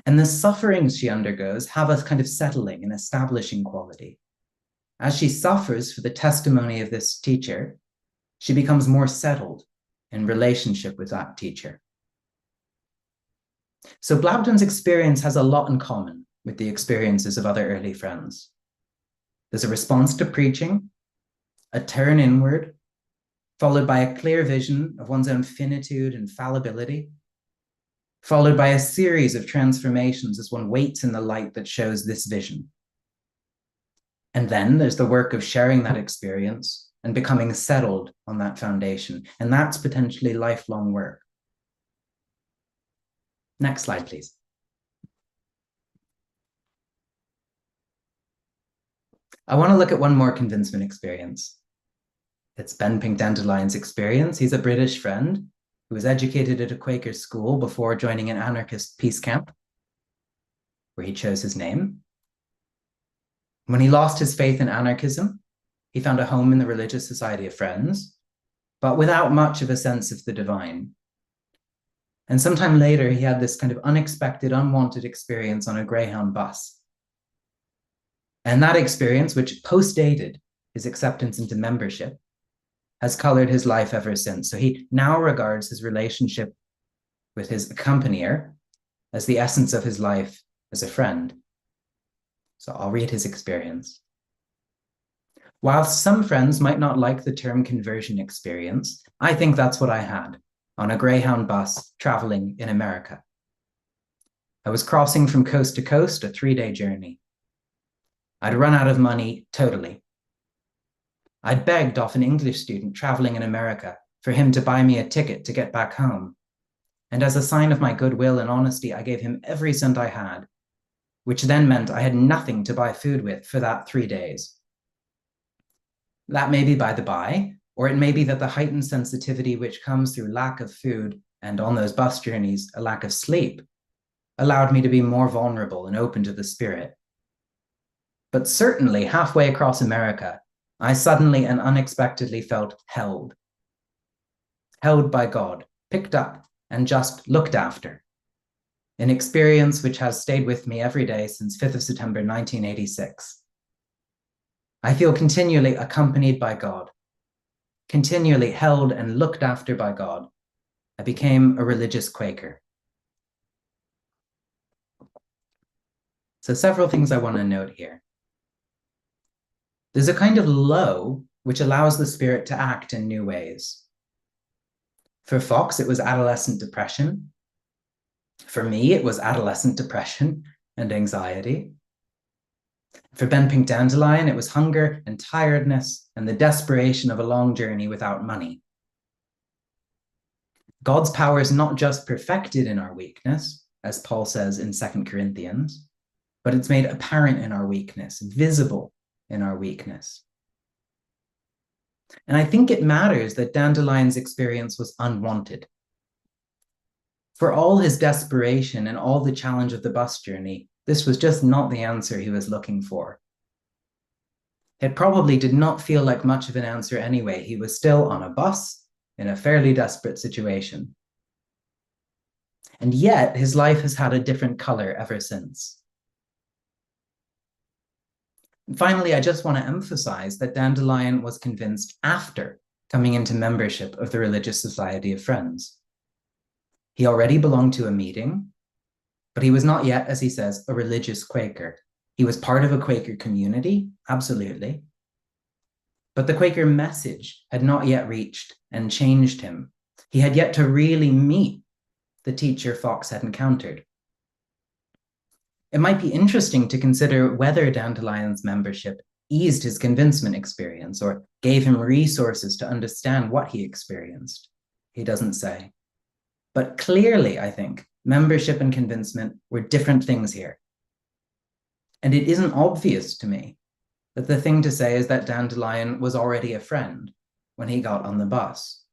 And the sufferings she undergoes have a kind of settling and establishing quality. As she suffers for the testimony of this teacher, she becomes more settled in relationship with that teacher. So Blagden's experience has a lot in common with the experiences of other early friends. There's a response to preaching, a turn inward, followed by a clear vision of one's own finitude and fallibility, followed by a series of transformations as one waits in the light that shows this vision. And then there's the work of sharing that experience and becoming settled on that foundation. And that's potentially lifelong work. Next slide, please. I want to look at one more convincement experience. It's Ben Pink Dandelion's experience. He's a British friend who was educated at a Quaker school before joining an anarchist peace camp. where he chose his name. When he lost his faith in anarchism, he found a home in the Religious Society of Friends, but without much of a sense of the divine. And sometime later, he had this kind of unexpected, unwanted experience on a Greyhound bus. And that experience, which post-dated his acceptance into membership, has colored his life ever since. So he now regards his relationship with his accompanier as the essence of his life as a friend. So I'll read his experience. While some friends might not like the term conversion experience, I think that's what I had on a Greyhound bus traveling in America. I was crossing from coast to coast, a 3-day journey. I'd run out of money totally. I'd begged off an English student traveling in America for him to buy me a ticket to get back home. And as a sign of my goodwill and honesty, I gave him every cent I had, which then meant I had nothing to buy food with for that 3 days. That may be by the by, or it may be that the heightened sensitivity which comes through lack of food and on those bus journeys, a lack of sleep, allowed me to be more vulnerable and open to the spirit. But certainly halfway across America, I suddenly and unexpectedly felt held by God, picked up and just looked after. An experience which has stayed with me every day since 5th of September 1986. I feel continually accompanied by God, continually held and looked after by God. I became a religious Quaker. So several things I want to note here. There's a kind of low which allows the spirit to act in new ways. For Fox, it was adolescent depression. For me, it was adolescent depression and anxiety. For Ben Pink Dandelion, it was hunger and tiredness and the desperation of a long journey without money. God's power is not just perfected in our weakness, as Paul says in 2 Corinthians, but it's made apparent in our weakness, visible in our weakness. And I think it matters that Dandelion's experience was unwanted. For all his desperation and all the challenge of the bus journey, this was just not the answer he was looking for. It probably did not feel like much of an answer anyway. He was still on a bus in a fairly desperate situation. And yet his life has had a different color ever since. And finally, I just want to emphasize that Dandelion was convinced after coming into membership of the Religious Society of Friends. He already belonged to a meeting, but he was not yet, as he says, a religious Quaker. He was part of a Quaker community, absolutely. But the Quaker message had not yet reached and changed him. He had yet to really meet the teacher Fox had encountered. It might be interesting to consider whether Dandelion's membership eased his convincement experience or gave him resources to understand what he experienced. He doesn't say. But clearly, I think, membership and convincement were different things here. And it isn't obvious to me that the thing to say is that Dandelion was already a friend when he got on the bus.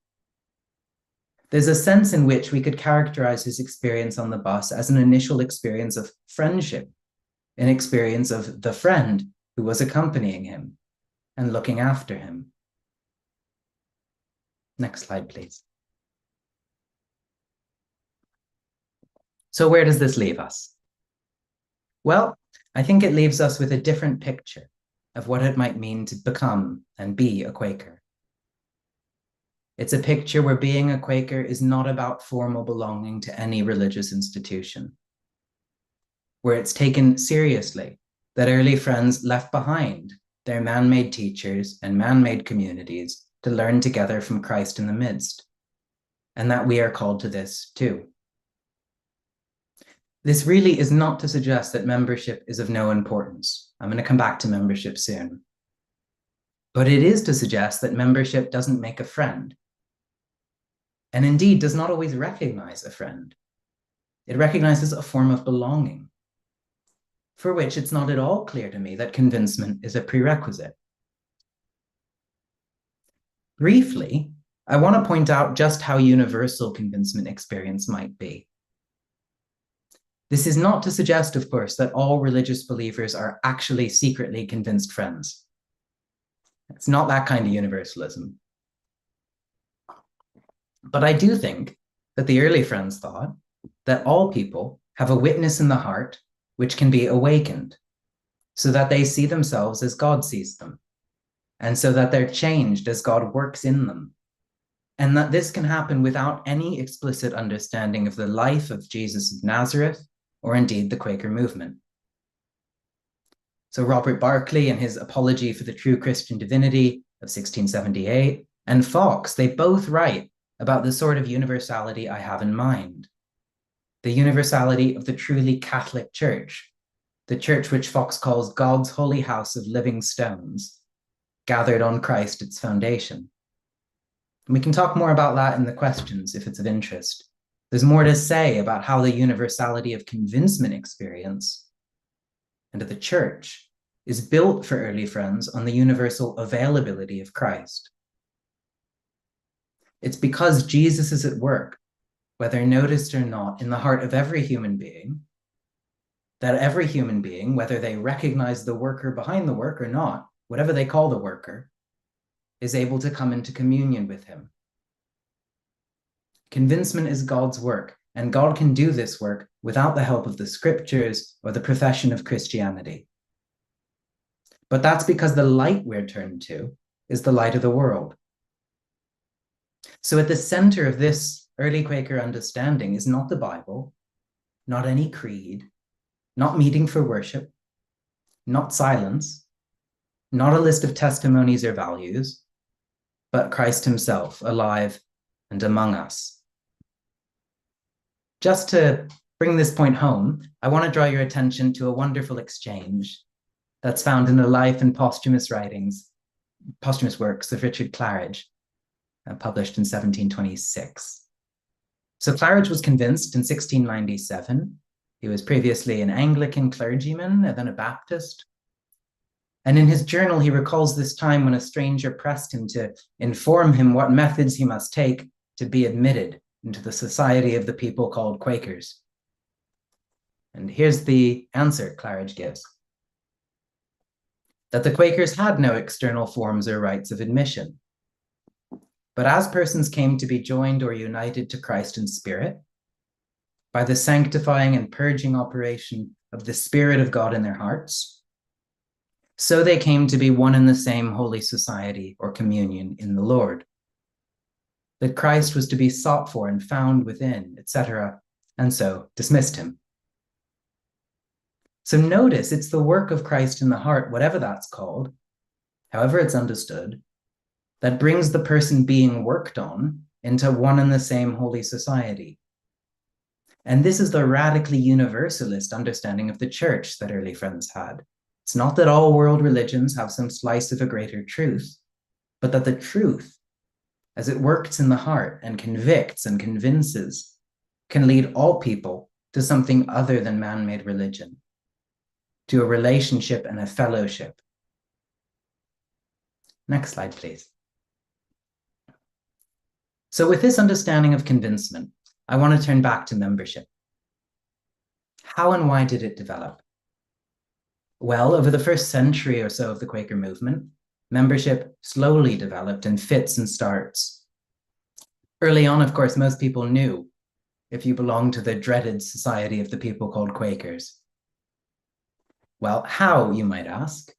There's a sense in which we could characterize his experience on the bus as an initial experience of friendship, an experience of the friend who was accompanying him and looking after him. Next slide, please. So where does this leave us? Well, I think it leaves us with a different picture of what it might mean to become and be a Quaker. It's a picture where being a Quaker is not about formal belonging to any religious institution, where it's taken seriously that early friends left behind their man-made teachers and man-made communities to learn together from Christ in the midst, and that we are called to this too. This really is not to suggest that membership is of no importance. I'm going to come back to membership soon. But it is to suggest that membership doesn't make a friend, and indeed does not always recognize a friend. It recognizes a form of belonging, for which it's not at all clear to me that convincement is a prerequisite. Briefly, I want to point out just how universal convincement experience might be. This is not to suggest, of course, that all religious believers are actually secretly convinced friends. It's not that kind of universalism. But I do think that the early friends thought that all people have a witness in the heart which can be awakened so that they see themselves as God sees them, and so that they're changed as God works in them. And that this can happen without any explicit understanding of the life of Jesus of Nazareth, or indeed the Quaker movement. So Robert Barclay, in his Apology for the True Christian Divinity of 1678, and Fox, they both write about the sort of universality I have in mind. The universality of the truly Catholic Church, the church which Fox calls God's holy house of living stones, gathered on Christ its foundation. And we can talk more about that in the questions if it's of interest. There's more to say about how the universality of convincement experience and of the church is built for early friends on the universal availability of Christ. It's because Jesus is at work, whether noticed or not, in the heart of every human being, that every human being, whether they recognize the worker behind the work or not, whatever they call the worker, is able to come into communion with him. Convincement is God's work, and God can do this work without the help of the scriptures or the profession of Christianity. But that's because the light we're turned to is the light of the world. So at the center of this early Quaker understanding is not the Bible, not any creed, not meeting for worship, not silence, not a list of testimonies or values, but Christ himself, alive and among us. Just to bring this point home, I want to draw your attention to a wonderful exchange that's found in the life and posthumous works of Richard Claridge, published in 1726. So Claridge was convinced in 1697. He was previously an Anglican clergyman and then a Baptist. And in his journal, he recalls this time when a stranger pressed him to inform him what methods he must take to be admitted into the society of the people called Quakers. And here's the answer Claridge gives: that the Quakers had no external forms or rites of admission. But as persons came to be joined or united to Christ in spirit, by the sanctifying and purging operation of the Spirit of God in their hearts, so they came to be one in the same holy society or communion in the Lord. That Christ was to be sought for and found within, etc., and so dismissed him. So notice it's the work of Christ in the heart, whatever that's called, however it's understood, that brings the person being worked on into one and the same holy society. And this is the radically universalist understanding of the church that early friends had. It's not that all world religions have some slice of a greater truth, but that the truth, as it works in the heart and convicts and convinces, can lead all people to something other than man-made religion, to a relationship and a fellowship. Next slide, please. So with this understanding of convincement, I want to turn back to membership. How and why did it develop? Well, over the first century or so of the Quaker movement, membership slowly developed in fits and starts. Early on, of course, most people knew if you belonged to the dreaded society of the people called Quakers. Well, how, you might ask?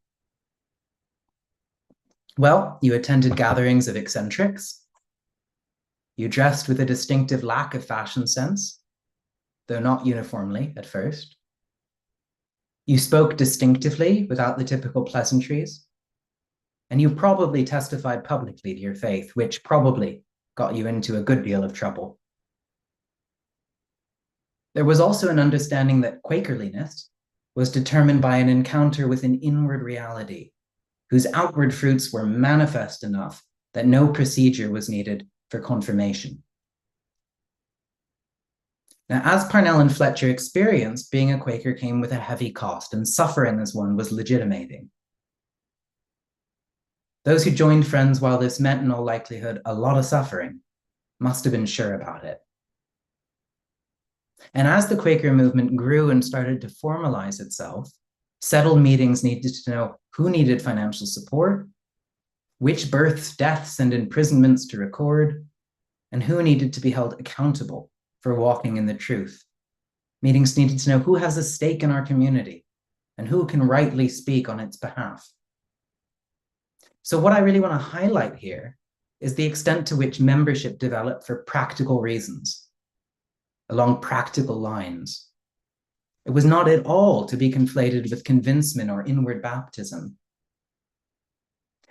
Well, you attended gatherings of eccentrics. You dressed with a distinctive lack of fashion sense, though not uniformly at first. You spoke distinctively without the typical pleasantries. And you probably testified publicly to your faith, which probably got you into a good deal of trouble. There was also an understanding that Quakerliness was determined by an encounter with an inward reality, whose outward fruits were manifest enough that no procedure was needed for confirmation. Now, as Parnell and Fletcher experienced, being a Quaker came with a heavy cost, and suffering as one was legitimating. Those who joined Friends, while this meant in all likelihood a lot of suffering, must have been sure about it. And as the Quaker movement grew and started to formalize itself, settled meetings needed to know who needed financial support, which births, deaths, and imprisonments to record, and who needed to be held accountable for walking in the truth. Meetings needed to know who has a stake in our community and who can rightly speak on its behalf. So what I really want to highlight here is the extent to which membership developed for practical reasons, along practical lines. It was not at all to be conflated with convincement or inward baptism.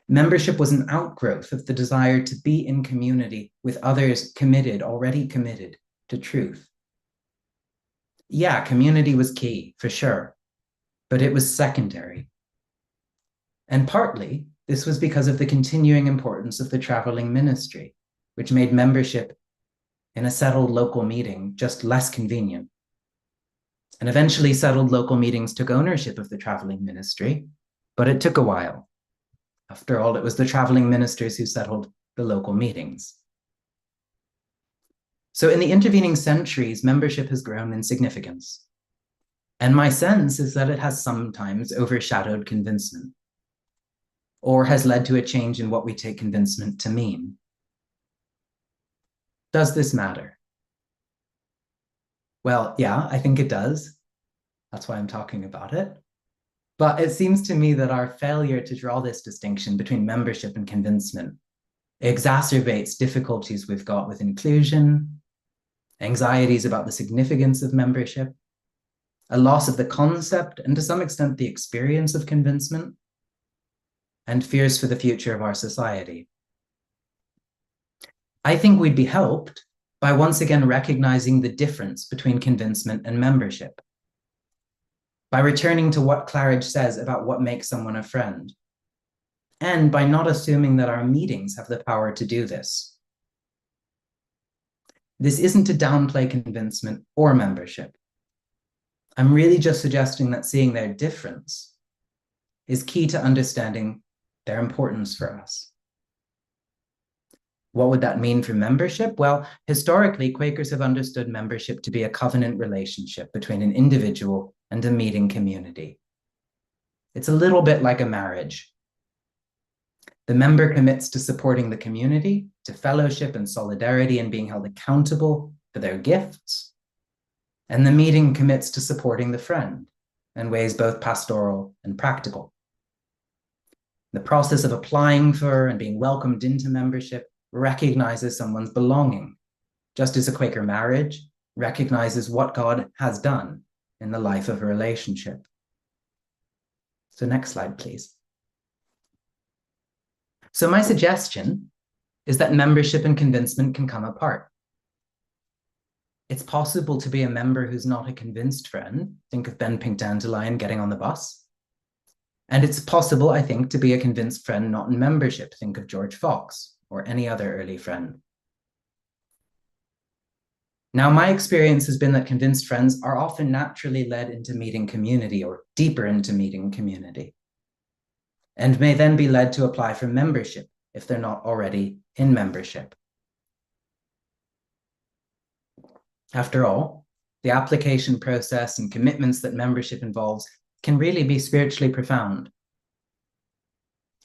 Membership was an outgrowth of the desire to be in community with others already committed to truth. Yeah, community was key, for sure, but it was secondary. And partly, this was because of the continuing importance of the traveling ministry, which made membership in a settled local meeting just less convenient. And eventually, settled local meetings took ownership of the traveling ministry, but it took a while. After all, it was the traveling ministers who settled the local meetings. So in the intervening centuries, membership has grown in significance. And my sense is that it has sometimes overshadowed convincement, or has led to a change in what we take convincement to mean. Does this matter? Well, yeah, I think it does. That's why I'm talking about it. But it seems to me that our failure to draw this distinction between membership and convincement exacerbates difficulties we've got with inclusion, anxieties about the significance of membership, a loss of the concept and to some extent the experience of convincement, and fears for the future of our society. I think we'd be helped by once again recognizing the difference between convincement and membership, by returning to what Claridge says about what makes someone a friend, and by not assuming that our meetings have the power to do this. This isn't to downplay convincement or membership. I'm really just suggesting that seeing their difference is key to understanding their importance for us. What would that mean for membership? Well, historically, Quakers have understood membership to be a covenant relationship between an individual and a meeting community. It's a little bit like a marriage. The member commits to supporting the community, to fellowship and solidarity and being held accountable for their gifts. And the meeting commits to supporting the friend in ways both pastoral and practical. The process of applying for and being welcomed into membership recognizes someone's belonging, just as a Quaker marriage recognizes what God has done in the life of a relationship. So next slide, please. So my suggestion is that membership and convincement can come apart. It's possible to be a member who's not a convinced friend. Think of Ben Pink Dandelion getting on the bus. And it's possible, I think, to be a convinced friend not in membership. Think of George Fox or any other early friend. Now, my experience has been that convinced friends are often naturally led into meeting community or deeper into meeting community, and may then be led to apply for membership if they're not already in membership. After all, the application process and commitments that membership involves can really be spiritually profound.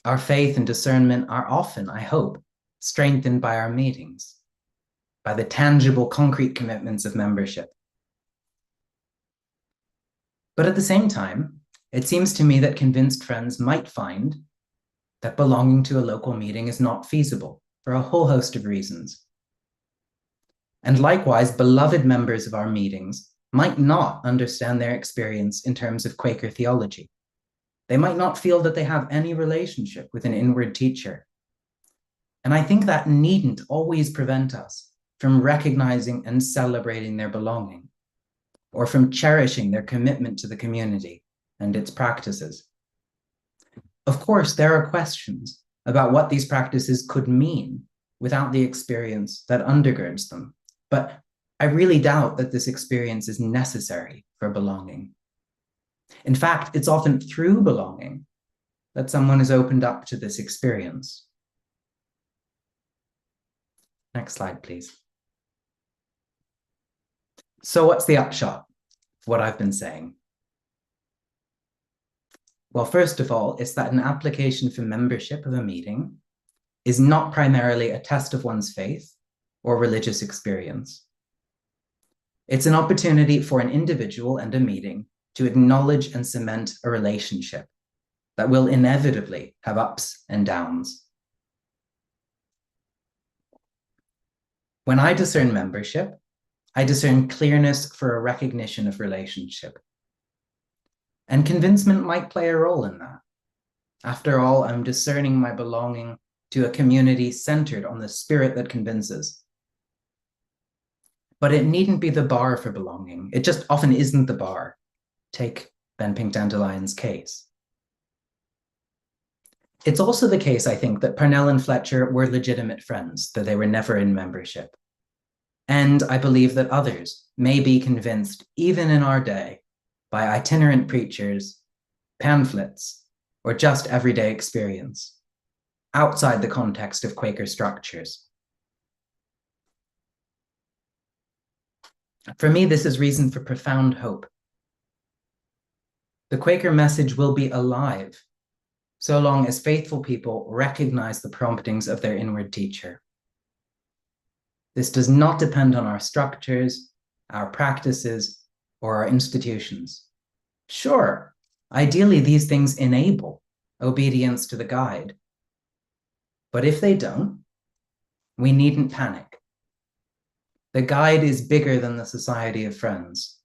Our faith and discernment are often, I hope, strengthened by our meetings, by the tangible, concrete commitments of membership. But at the same time, it seems to me that convinced friends might find that belonging to a local meeting is not feasible for a whole host of reasons. And likewise, beloved members of our meetings might not understand their experience in terms of Quaker theology. They might not feel that they have any relationship with an inward teacher. And I think that needn't always prevent us from recognizing and celebrating their belonging, or from cherishing their commitment to the community and its practices. Of course, there are questions about what these practices could mean without the experience that undergirds them. But I really doubt that this experience is necessary for belonging. In fact, it's often through belonging that someone is opened up to this experience. Next slide, please. So what's the upshot of what I've been saying? Well, first of all, it's that an application for membership of a meeting is not primarily a test of one's faith or religious experience. It's an opportunity for an individual and a meeting to acknowledge and cement a relationship that will inevitably have ups and downs. When I discern membership, I discern clearness for a recognition of relationship. And convincement might play a role in that. After all, I'm discerning my belonging to a community centered on the spirit that convinces. But it needn't be the bar for belonging. It just often isn't the bar. Take Ben Pink Dandelion's case. It's also the case, I think, that Parnell and Fletcher were legitimate friends, though they were never in membership. And I believe that others may be convinced, even in our day, by itinerant preachers, pamphlets, or just everyday experience, outside the context of Quaker structures. For me, this is reason for profound hope. The Quaker message will be alive so long as faithful people recognize the promptings of their inward teacher. This does not depend on our structures, our practices, or our institutions. Sure, ideally these things enable obedience to the guide. But if they don't, we needn't panic. The guide is bigger than the Society of Friends,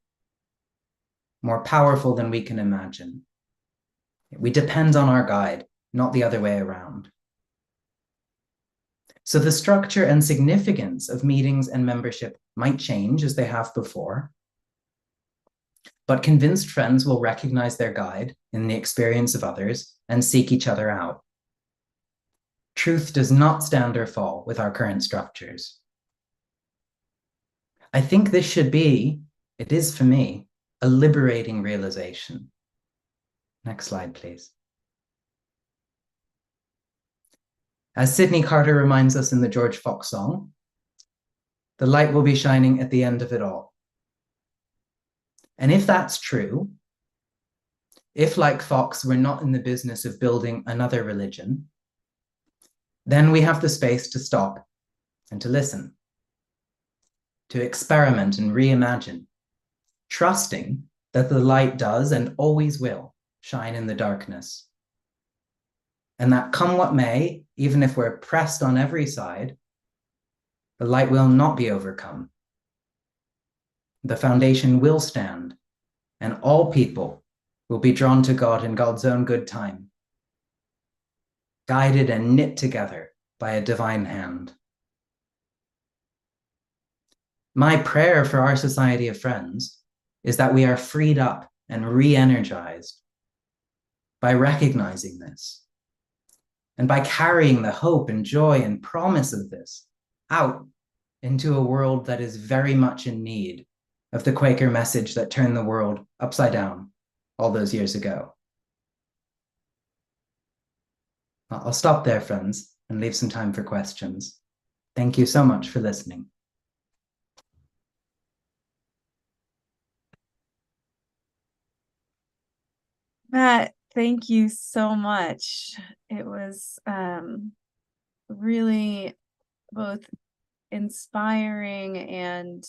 more powerful than we can imagine. We depend on our guide, not the other way around. So the structure and significance of meetings and membership might change as they have before, but convinced friends will recognize their guide in the experience of others and seek each other out. Truth does not stand or fall with our current structures. I think this should be, it is for me, a liberating realization. Next slide, please. As Sydney Carter reminds us in the George Fox song, the light will be shining at the end of it all. And if that's true, if, like Fox, we're not in the business of building another religion, then we have the space to stop and to listen, to experiment and reimagine, trusting that the light does and always will shine in the darkness. And that come what may, even if we're pressed on every side, the light will not be overcome. The foundation will stand, and all people will be drawn to God in God's own good time, guided and knit together by a divine hand. My prayer for our Society of Friends is that we are freed up and re-energized by recognizing this and by carrying the hope and joy and promise of this out into a world that is very much in need of the Quaker message that turned the world upside down all those years ago. I'll stop there, friends, and leave some time for questions. Thank you so much for listening. Matt, thank you so much. It was really both inspiring and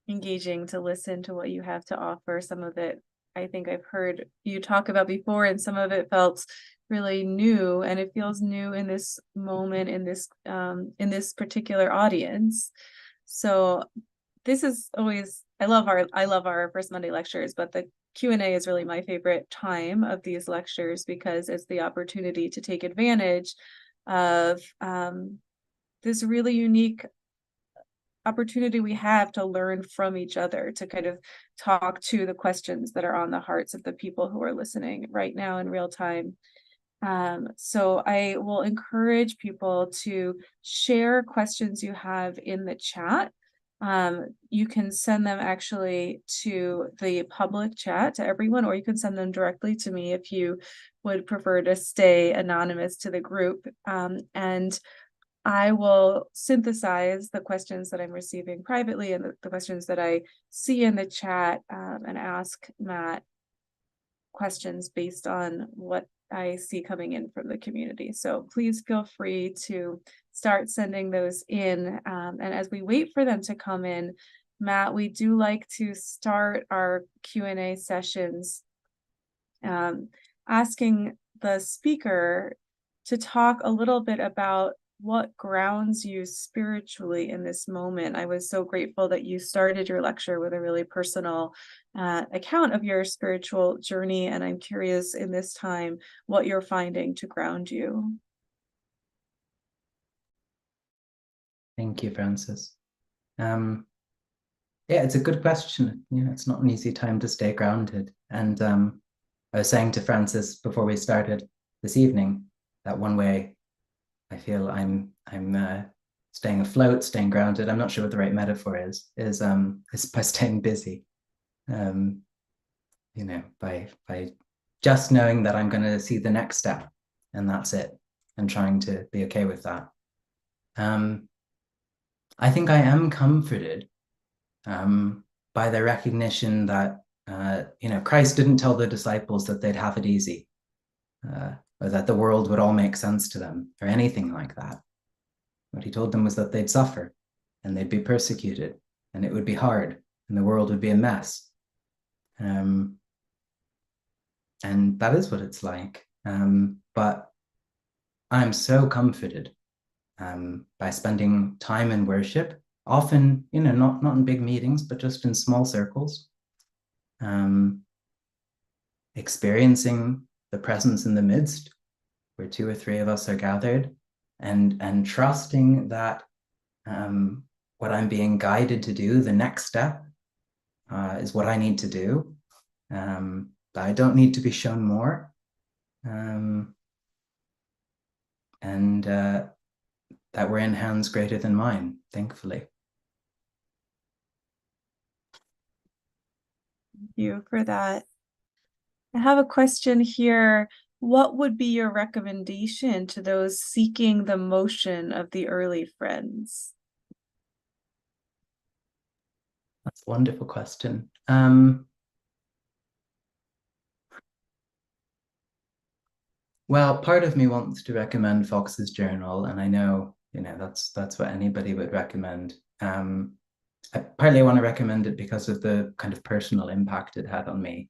engaging to listen to what you have to offer. Some of it I think I've heard you talk about before, and some of it felt really new, and it feels new in this moment, in this particular audience. So this is always, I love our first Monday lectures, but the Q&A is really my favorite time of these lectures because it's the opportunity to take advantage of this really unique opportunity we have to learn from each other, to kind of talk to the questions that are on the hearts of the people who are listening right now in real time. So I will encourage people to share questions you have in the chat. You can send them actually to the public chat to everyone, or you can send them directly to me if you would prefer to stay anonymous to the group. And I will synthesize the questions that I'm receiving privately and the questions that I see in the chat, and ask Matt questions based on what I see coming in from the community. So please feel free to start sending those in. And as we wait for them to come in, Matt, we do like to start our Q&A sessions asking the speaker to talk a little bit about what grounds you spiritually in this moment. I was so grateful that you started your lecture with a really personal account of your spiritual journey, and I'm curious in this time what you're finding to ground you. Thank you, Francis. Yeah, it's a good question. It's not an easy time to stay grounded. And I was saying to Francis before we started this evening that one way I feel I'm staying afloat, staying grounded. I'm not sure what the right metaphor is by staying busy. By just knowing that I'm going to see the next step, and that's it, and trying to be okay with that. I think I am comforted by the recognition that Christ didn't tell the disciples that they'd have it easy, or that the world would all make sense to them, or anything like that. What he told them was that they'd suffer, and they'd be persecuted, and it would be hard, and the world would be a mess. And that is what it's like. But I'm so comforted by spending time in worship, often, not in big meetings, but just in small circles, experiencing the presence in the midst where two or three of us are gathered, and trusting that what I'm being guided to do, the next step, is what I need to do. I don't need to be shown more. And that we're in hands greater than mine, thankfully. Thank you for that. I have a question here. What would be your recommendation to those seeking the motion of the early friends? That's a wonderful question. Well, part of me wants to recommend Fox's Journal, and I know, that's what anybody would recommend. I partly want to recommend it because of the kind of personal impact it had on me,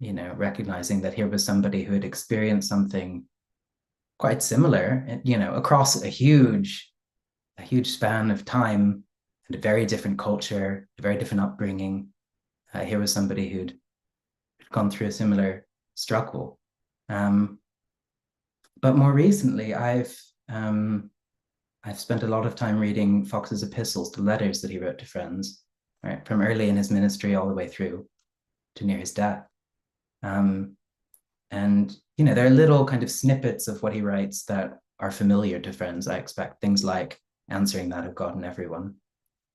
recognizing that here was somebody who had experienced something quite similar, across a huge span of time and a very different culture, a very different upbringing. Here was somebody who'd gone through a similar struggle. But more recently, I've spent a lot of time reading Fox's epistles, the letters that he wrote to friends, right, from early in his ministry all the way through to near his death. And there are little kind of snippets of what he writes that are familiar to friends. I expect things like answering that of God and everyone.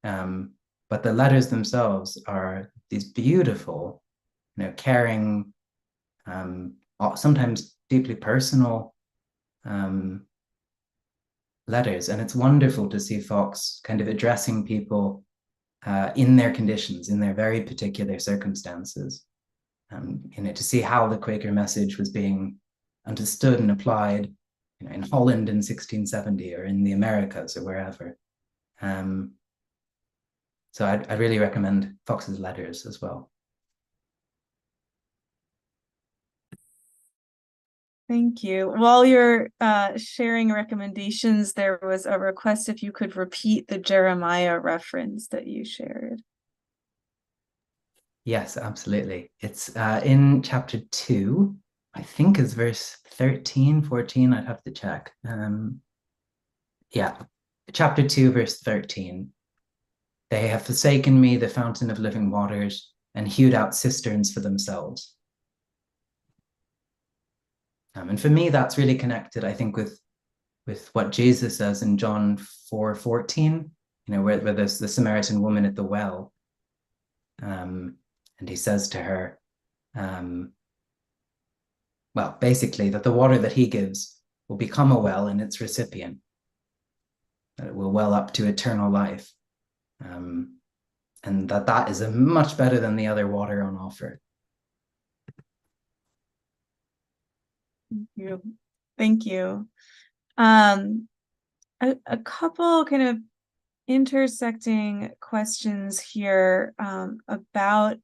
But the letters themselves are these beautiful, caring, sometimes deeply personal letters. And it's wonderful to see Fox kind of addressing people in their conditions, in their very particular circumstances. To see how the Quaker message was being understood and applied, in Holland in 1670 or in the Americas or wherever. So I'd really recommend Fox's letters as well. Thank you. While you're sharing recommendations, there was a request if you could repeat the Jeremiah reference that you shared. Yes, absolutely. It's in chapter 2, I think is verse 13, 14. I'd have to check. Yeah, chapter 2, verse 13. They have forsaken me, the fountain of living waters, and hewed out cisterns for themselves. And for me, that's really connected, I think, with what Jesus says in John 4:14, where there's the Samaritan woman at the well. And he says to her, well, basically, that the water that he gives will become a well in its recipient. that it will well up to eternal life, um, and that is a much better than the other water on offer. You. Thank you. Um, a couple kind of intersecting questions here about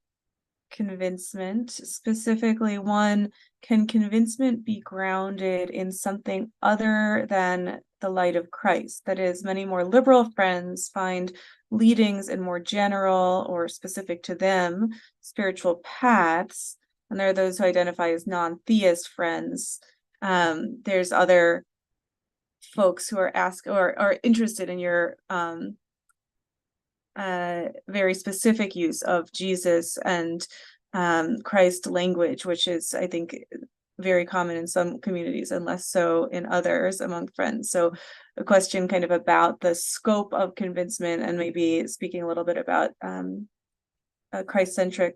convincement. Specifically, one, can convincement be grounded in something other than the light of Christ? That is, many more liberal friends find leadings in more general or specific to them spiritual paths, and there are those who identify as non-theist friends. There's other folks who are are interested in your very specific use of Jesus and Christ language, which is, I think, very common in some communities and less so in others among friends. So a question kind of about the scope of convincement and maybe speaking a little bit about a Christ-centric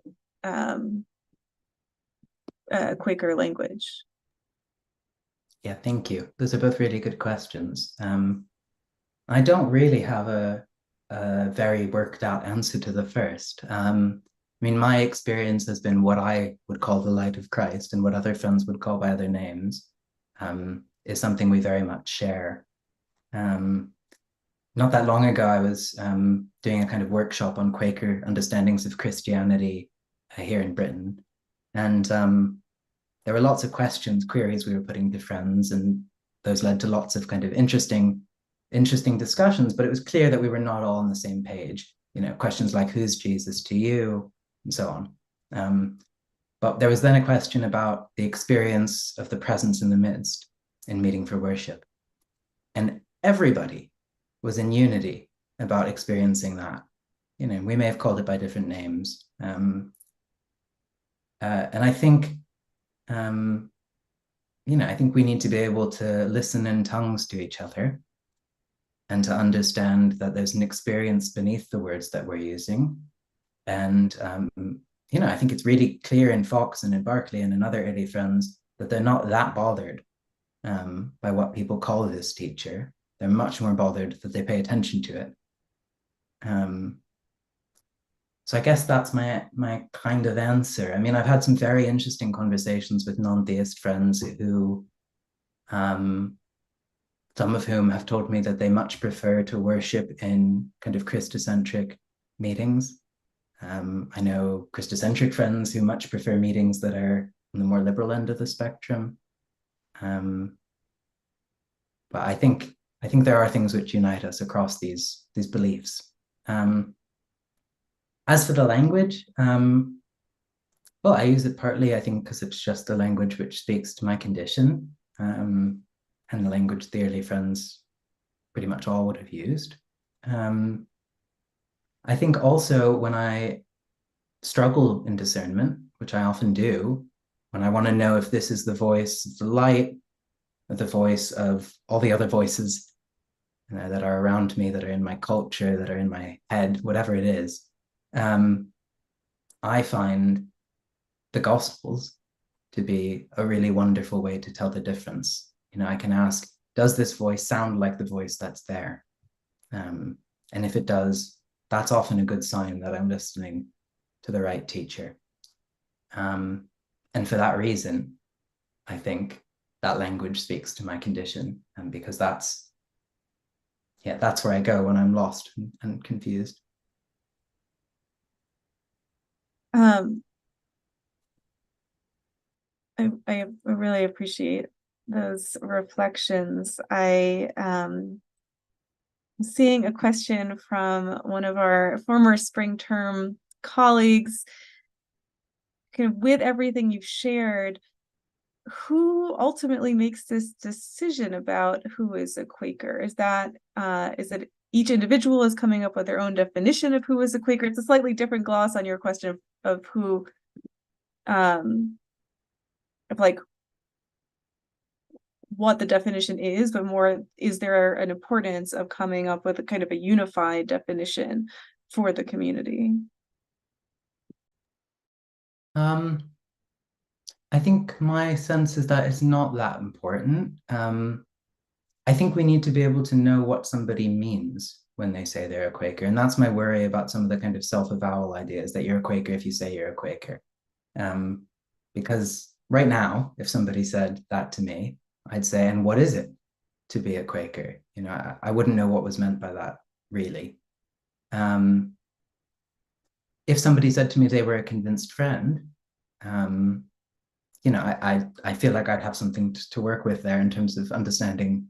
Quaker language. Yeah, thank you. Those are both really good questions. I don't really have a very worked out answer to the first. I mean, my experience has been what I would call the light of Christ, and what other friends would call by other names, is something we very much share. Um, Not that long ago, I was doing a kind of workshop on Quaker understandings of Christianity here in Britain. And there were lots of questions, queries we were putting to friends, and those led to lots of kind of interesting discussions, but it was clear that we were not all on the same page. You know, questions like, who's Jesus to you? And so on. But there was then a question about the experience of the presence in the midst in meeting for worship. And everybody was in unity about experiencing that. You know, we may have called it by different names. And I think, I think we need to be able to listen in tongues to each other and to understand that there's an experience beneath the words that we're using. And, I think it's really clear in Fox and in Barclay and in other early friends that they're not that bothered by what people call this teacher. They're much more bothered that they pay attention to it. So I guess that's my kind of answer. I mean, I've had some very interesting conversations with non-theist friends who, some of whom have told me that they much prefer to worship in kind of Christocentric meetings. I know Christocentric friends who much prefer meetings that are on the more liberal end of the spectrum. But I think there are things which unite us across these beliefs. As for the language, well, I use it partly, I think, because it's just the language which speaks to my condition, and the language the early friends pretty much all would have used. I think also when I struggle in discernment, which I often do, when I want to know if this is the voice of the light, or the voice of all the other voices that are around me, that are in my culture, that are in my head, whatever it is, I find the Gospels to be a really wonderful way to tell the difference. You know, I can ask, does this voice sound like the voice that's there? And if it does, that's often a good sign that I'm listening to the right teacher. And for that reason, I think that language speaks to my condition, and because that's where I go when I'm lost and confused. Um, I really appreciate those reflections. I seeing a question from one of our former spring term colleagues, kind of with everything you've shared, who ultimately makes this decision about who is a Quaker? Is it each individual is coming up with their own definition of who is a Quaker? It's a slightly different gloss on your question of who, of like what the definition is, but more, is there an importance of coming up with a kind of a unified definition for the community? I think my sense is that it's not that important. I think we need to be able to know what somebody means when they say they're a Quaker. And that's my worry about some of the kind of self-avowal ideas that you're a Quaker if you say you're a Quaker. Um, because right now, if somebody said that to me, I'd say, and what is it to be a Quaker? I wouldn't know what was meant by that, really. Um, if somebody said to me they were a convinced friend, um, I feel like I'd have something to work with there in terms of understanding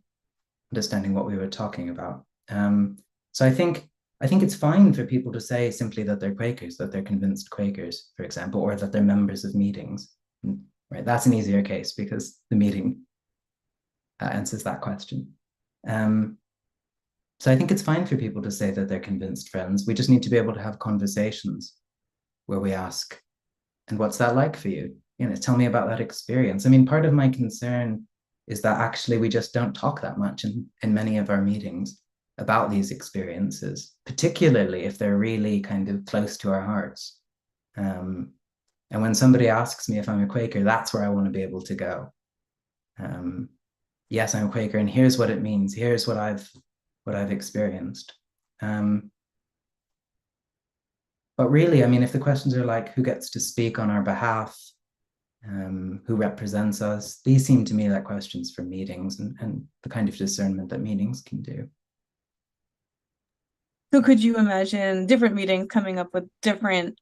what we were talking about. So I think it's fine for people to say simply that they're Quakers, that they're convinced Quakers, for example, or that they're members of meetings. Right, that's an easier case because the meeting answers that question. Um, so I think it's fine for people to say that they're convinced friends. We just need to be able to have conversations where we ask, and what's that like for you? Tell me about that experience. I mean, part of my concern is that actually we just don't talk that much in many of our meetings about these experiences, particularly if they're really kind of close to our hearts. Um, and when somebody asks me if I'm a Quaker, that's where I want to be able to go. Um, yes, I'm a Quaker, and here's what it means. Here's what I've experienced. Um, but really, I mean, if the questions are like, who gets to speak on our behalf? Who represents us? These seem to me like questions for meetings and the kind of discernment that meetings can do. So could you imagine different meetings coming up with different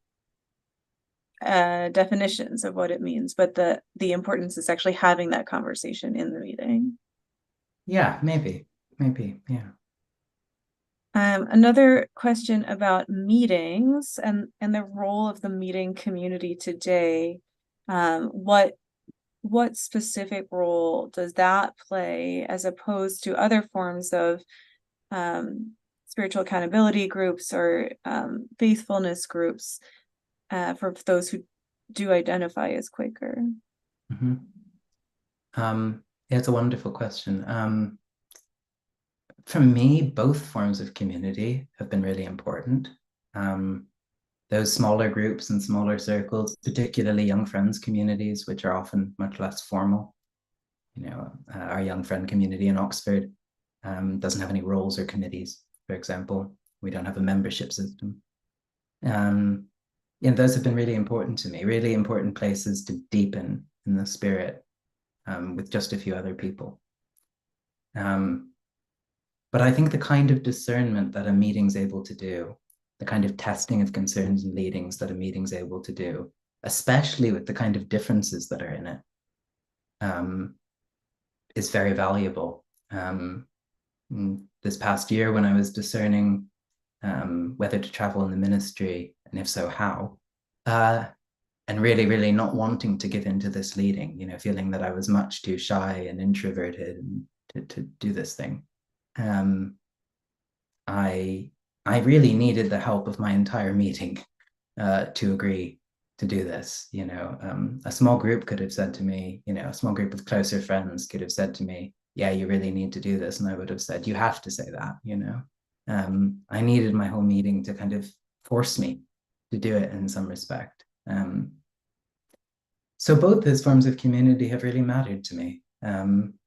definitions of what it means, but the importance is actually having that conversation in the meeting? Yeah, maybe, yeah. Another question about meetings and the role of the meeting community today. What specific role does that play as opposed to other forms of spiritual accountability groups or faithfulness groups for those who do identify as Quaker? Mm-hmm. Yeah, it's a wonderful question. For me, both forms of community have been really important. Um, those smaller groups and smaller circles, particularly young friends communities, which are often much less formal. Our young friend community in Oxford doesn't have any roles or committees, for example. We don't have a membership system. Um, those have been really important to me, really important places to deepen in the spirit with just a few other people. Um, but I think the kind of discernment that a meeting's able to do, the kind of testing of concerns and leadings that a meeting's able to do, especially with the kind of differences that are in it, um, is very valuable. This past year, when I was discerning whether to travel in the ministry, and if so, how, and really, really not wanting to give into this leading, feeling that I was much too shy and introverted and to do this thing. Um, I I really needed the help of my entire meeting to agree to do this. A small group could have said to me, a small group of closer friends could have said to me, "Yeah, you really need to do this," and I would have said, "You have to say that." I needed my whole meeting to kind of force me to do it in some respect. So both those forms of community have really mattered to me. And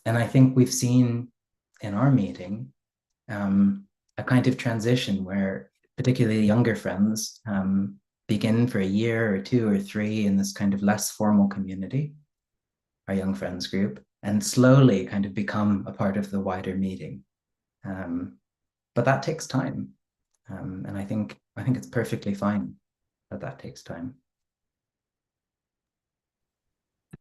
I think we've seen in our meeting a kind of transition where particularly younger friends begin for a year or two or three in this kind of less formal community, our young friends group, and slowly kind of become a part of the wider meeting. But that takes time. And I think it's perfectly fine that takes time.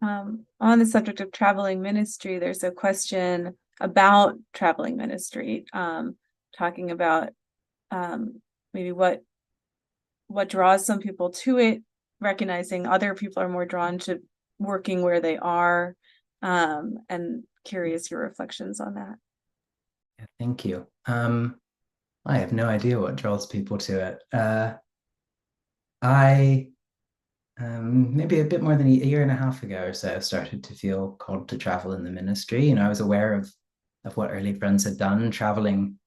On the subject of traveling ministry, there's a question about traveling ministry, talking about maybe what draws some people to it, recognizing other people are more drawn to working where they are, and curious your reflections on that. Yeah, thank you. I have no idea what draws people to it. I maybe a bit more than a year and a half ago or so, started to feel called to travel in the ministry. I was aware of what early friends had done, traveling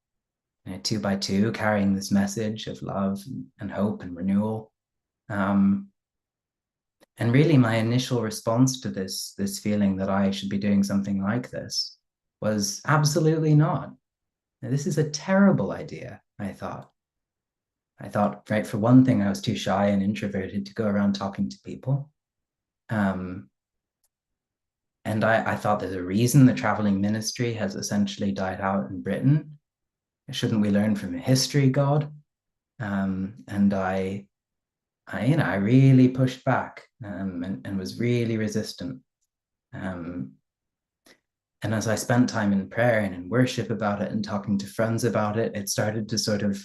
two by two, carrying this message of love and hope and renewal. And really, my initial response to this feeling that I should be doing something like this was absolutely not. Now, this is a terrible idea, I thought. Right, for one thing, I was too shy and introverted to go around talking to people. Um, and I thought there's a reason the traveling ministry has essentially died out in Britain. Shouldn't we learn from history, God? And I really pushed back and was really resistant. Um, and as I spent time in prayer and in worship about it and talking to friends about it, it started to sort of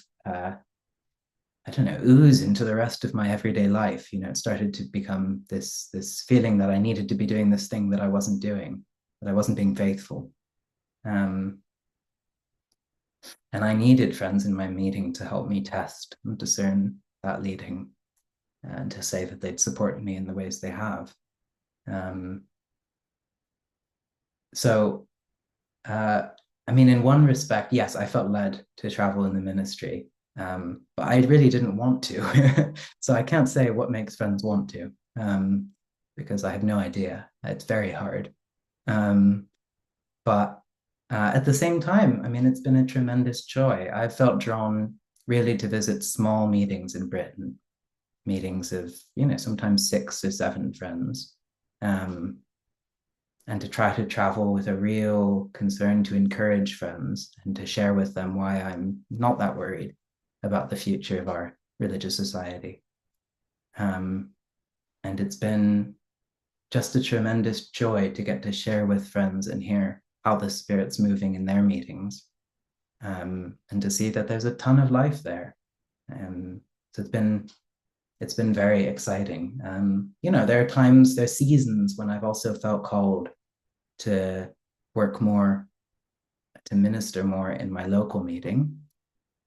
I don't know, ooze into the rest of my everyday life. It started to become this feeling that I needed to be doing this thing that I wasn't doing, that I wasn't being faithful. Um, and I needed friends in my meeting to help me test and discern that leading and to say that they'd support me in the ways they have. Um, so, I mean, in one respect, yes, I felt led to travel in the ministry, but I really didn't want to. So I can't say what makes friends want to, because I have no idea. It's very hard. Um, but at the same time, I mean, it's been a tremendous joy. I've felt drawn really to visit small meetings in Britain, meetings of, sometimes 6 or 7 friends. Um, and to try to travel with a real concern to encourage friends and to share with them why I'm not that worried about the future of our religious society. Um, and it's been just a tremendous joy to get to share with friends and hear how the Spirit's moving in their meetings, and to see that there's a ton of life there. So it's been very exciting. There are times, there's seasons when I've also felt called to work more, to minister more in my local meeting,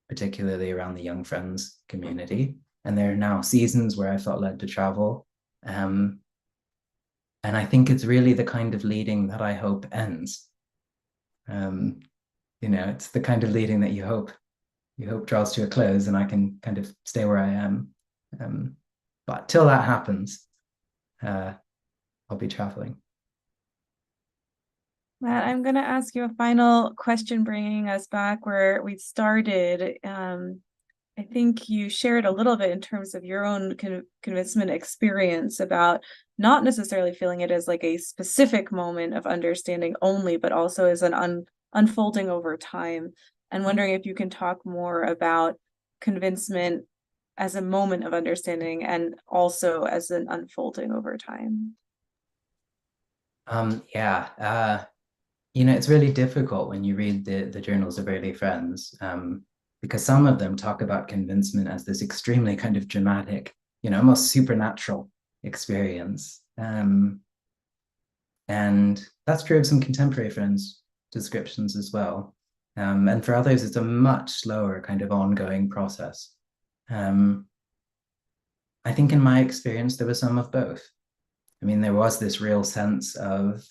particularly around the Young Friends community. And there are now seasons where I felt led to travel. And I think it's really the kind of leading that I hope ends. Um, it's the kind of leading that you hope draws to a close and I can kind of stay where I am. But till that happens, I'll be traveling. Matt, I'm going to ask you a final question, bringing us back where we started. I think you shared a little bit in terms of your own convincement experience about not necessarily feeling it as like a specific moment of understanding only, but also as an unfolding over time. And wondering if you can talk more about convincement as a moment of understanding and also as an unfolding over time. Yeah. It's really difficult when you read the journals of early friends, because some of them talk about convincement as this extremely kind of dramatic, almost supernatural experience. And that's true of some contemporary friends' descriptions as well. And for others, it's a much slower kind of ongoing process. Um, I think in my experience, there was some of both. I mean, there was this real sense of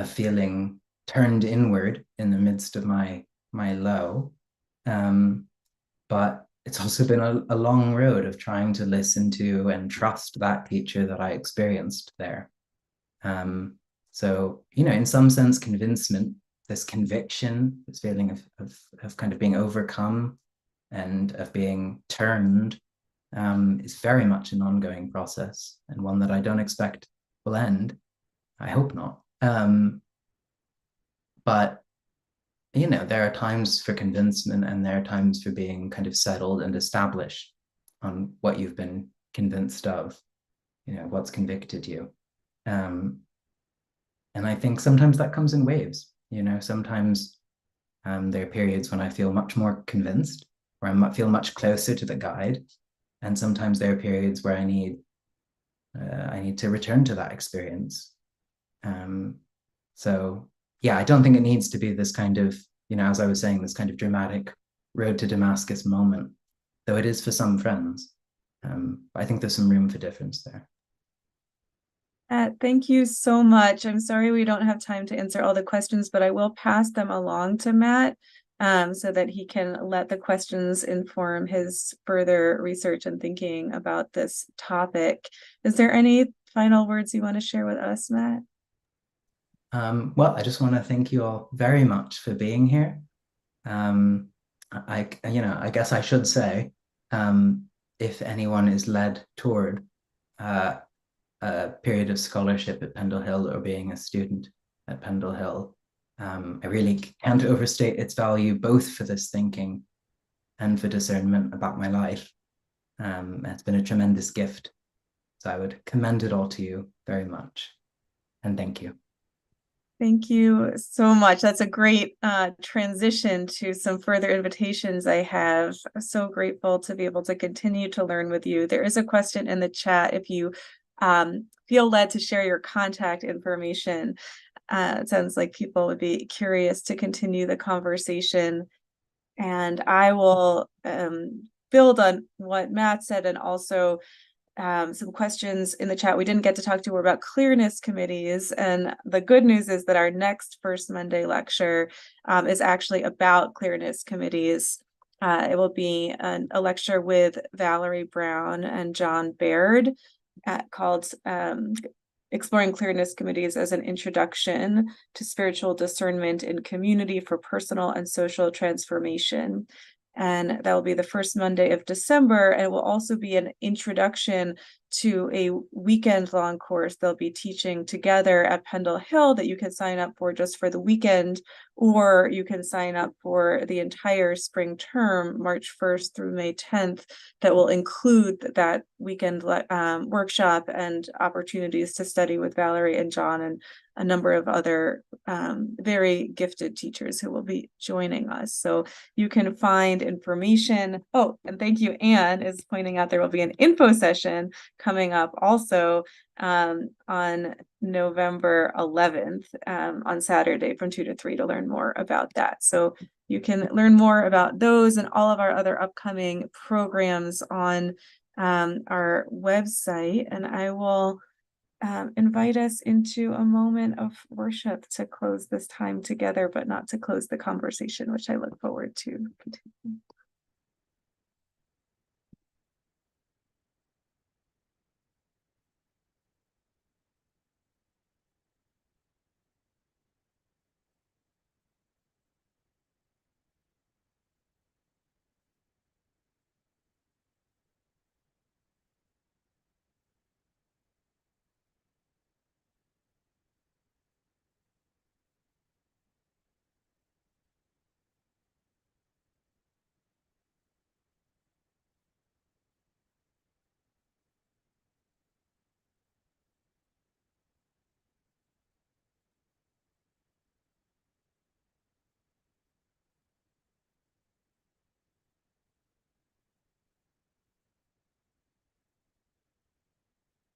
feeling turned inward in the midst of my low. But it's also been a long road of trying to listen to and trust that teacher that I experienced there. So, in some sense, convincement, this conviction, this feeling of kind of being overcome and of being turned, is very much an ongoing process and one that I don't expect will end. I hope not. But there are times for convincement and there are times for being kind of settled and established on what you've been convinced of, what's convicted you. And I think sometimes that comes in waves. Sometimes there are periods when I feel much more convinced, or I feel much closer to the guide, and sometimes there are periods where I need to return to that experience. So yeah, I don't think it needs to be this kind of, as I was saying, this kind of dramatic road to Damascus moment, though it is for some friends. I think there's some room for difference there. Thank you so much. I'm sorry we don't have time to answer all the questions, but I will pass them along to Matt, so that he can let the questions inform his further research and thinking about this topic. Is there any final words you want to share with us, Matt? Well, I just want to thank you all very much for being here. Um, I guess I should say, if anyone is led toward uh, a period of scholarship at Pendle Hill or being a student at Pendle Hill, I really can't overstate its value both for this thinking and for discernment about my life. It's been a tremendous gift. So I would commend it all to you very much. And thank you. Thank you so much. That's a great transition to some further invitations I have. I'm so grateful to be able to continue to learn with you. There is a question in the chat if you feel led to share your contact information. It sounds like people would be curious to continue the conversation. And I will build on what Matt said and also some questions in the chat we didn't get to talk to were about clearness committees. And the good news is that our next First Monday lecture is actually about clearness committees. It will be a lecture with Valerie Brown and John Baird called Exploring Clearness Committees as an Introduction to Spiritual Discernment in Community for Personal and Social Transformation. And that will be the first Monday of December. And it will also be an introduction to a weekend-long course they'll be teaching together at Pendle Hill that you can sign up for just for the weekend, or you can sign up for the entire spring term, March 1st through May 10th, that will include that weekend workshop and opportunities to study with Valerie and John and a number of other very gifted teachers who will be joining us. So you can find information. Oh, and thank you, Anne is pointing out there will be an info session coming up also on November 11th on Saturday from 2 to 3 to learn more about that. So you can learn more about those and all of our other upcoming programs on our website. And I will invite us into a moment of worship to close this time together, but not to close the conversation, which I look forward to continuing.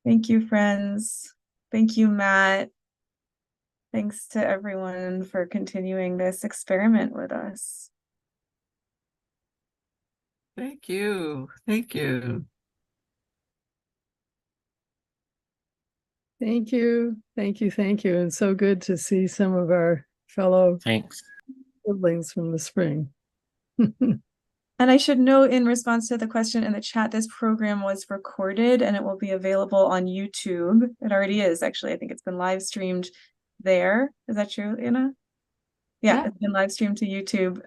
Thank you, friends. Thank you, Matt. Thanks to everyone for continuing this experiment with us. Thank you. Thank you. Thank you. Thank you. Thank you. And so good to see some of our fellow Thanks. siblings from the spring. And I should note in response to the question in the chat, this program was recorded and it will be available on YouTube. It already is, actually. I think it's been live streamed there. Is that true, Anna? Yeah, it's been live streamed to YouTube.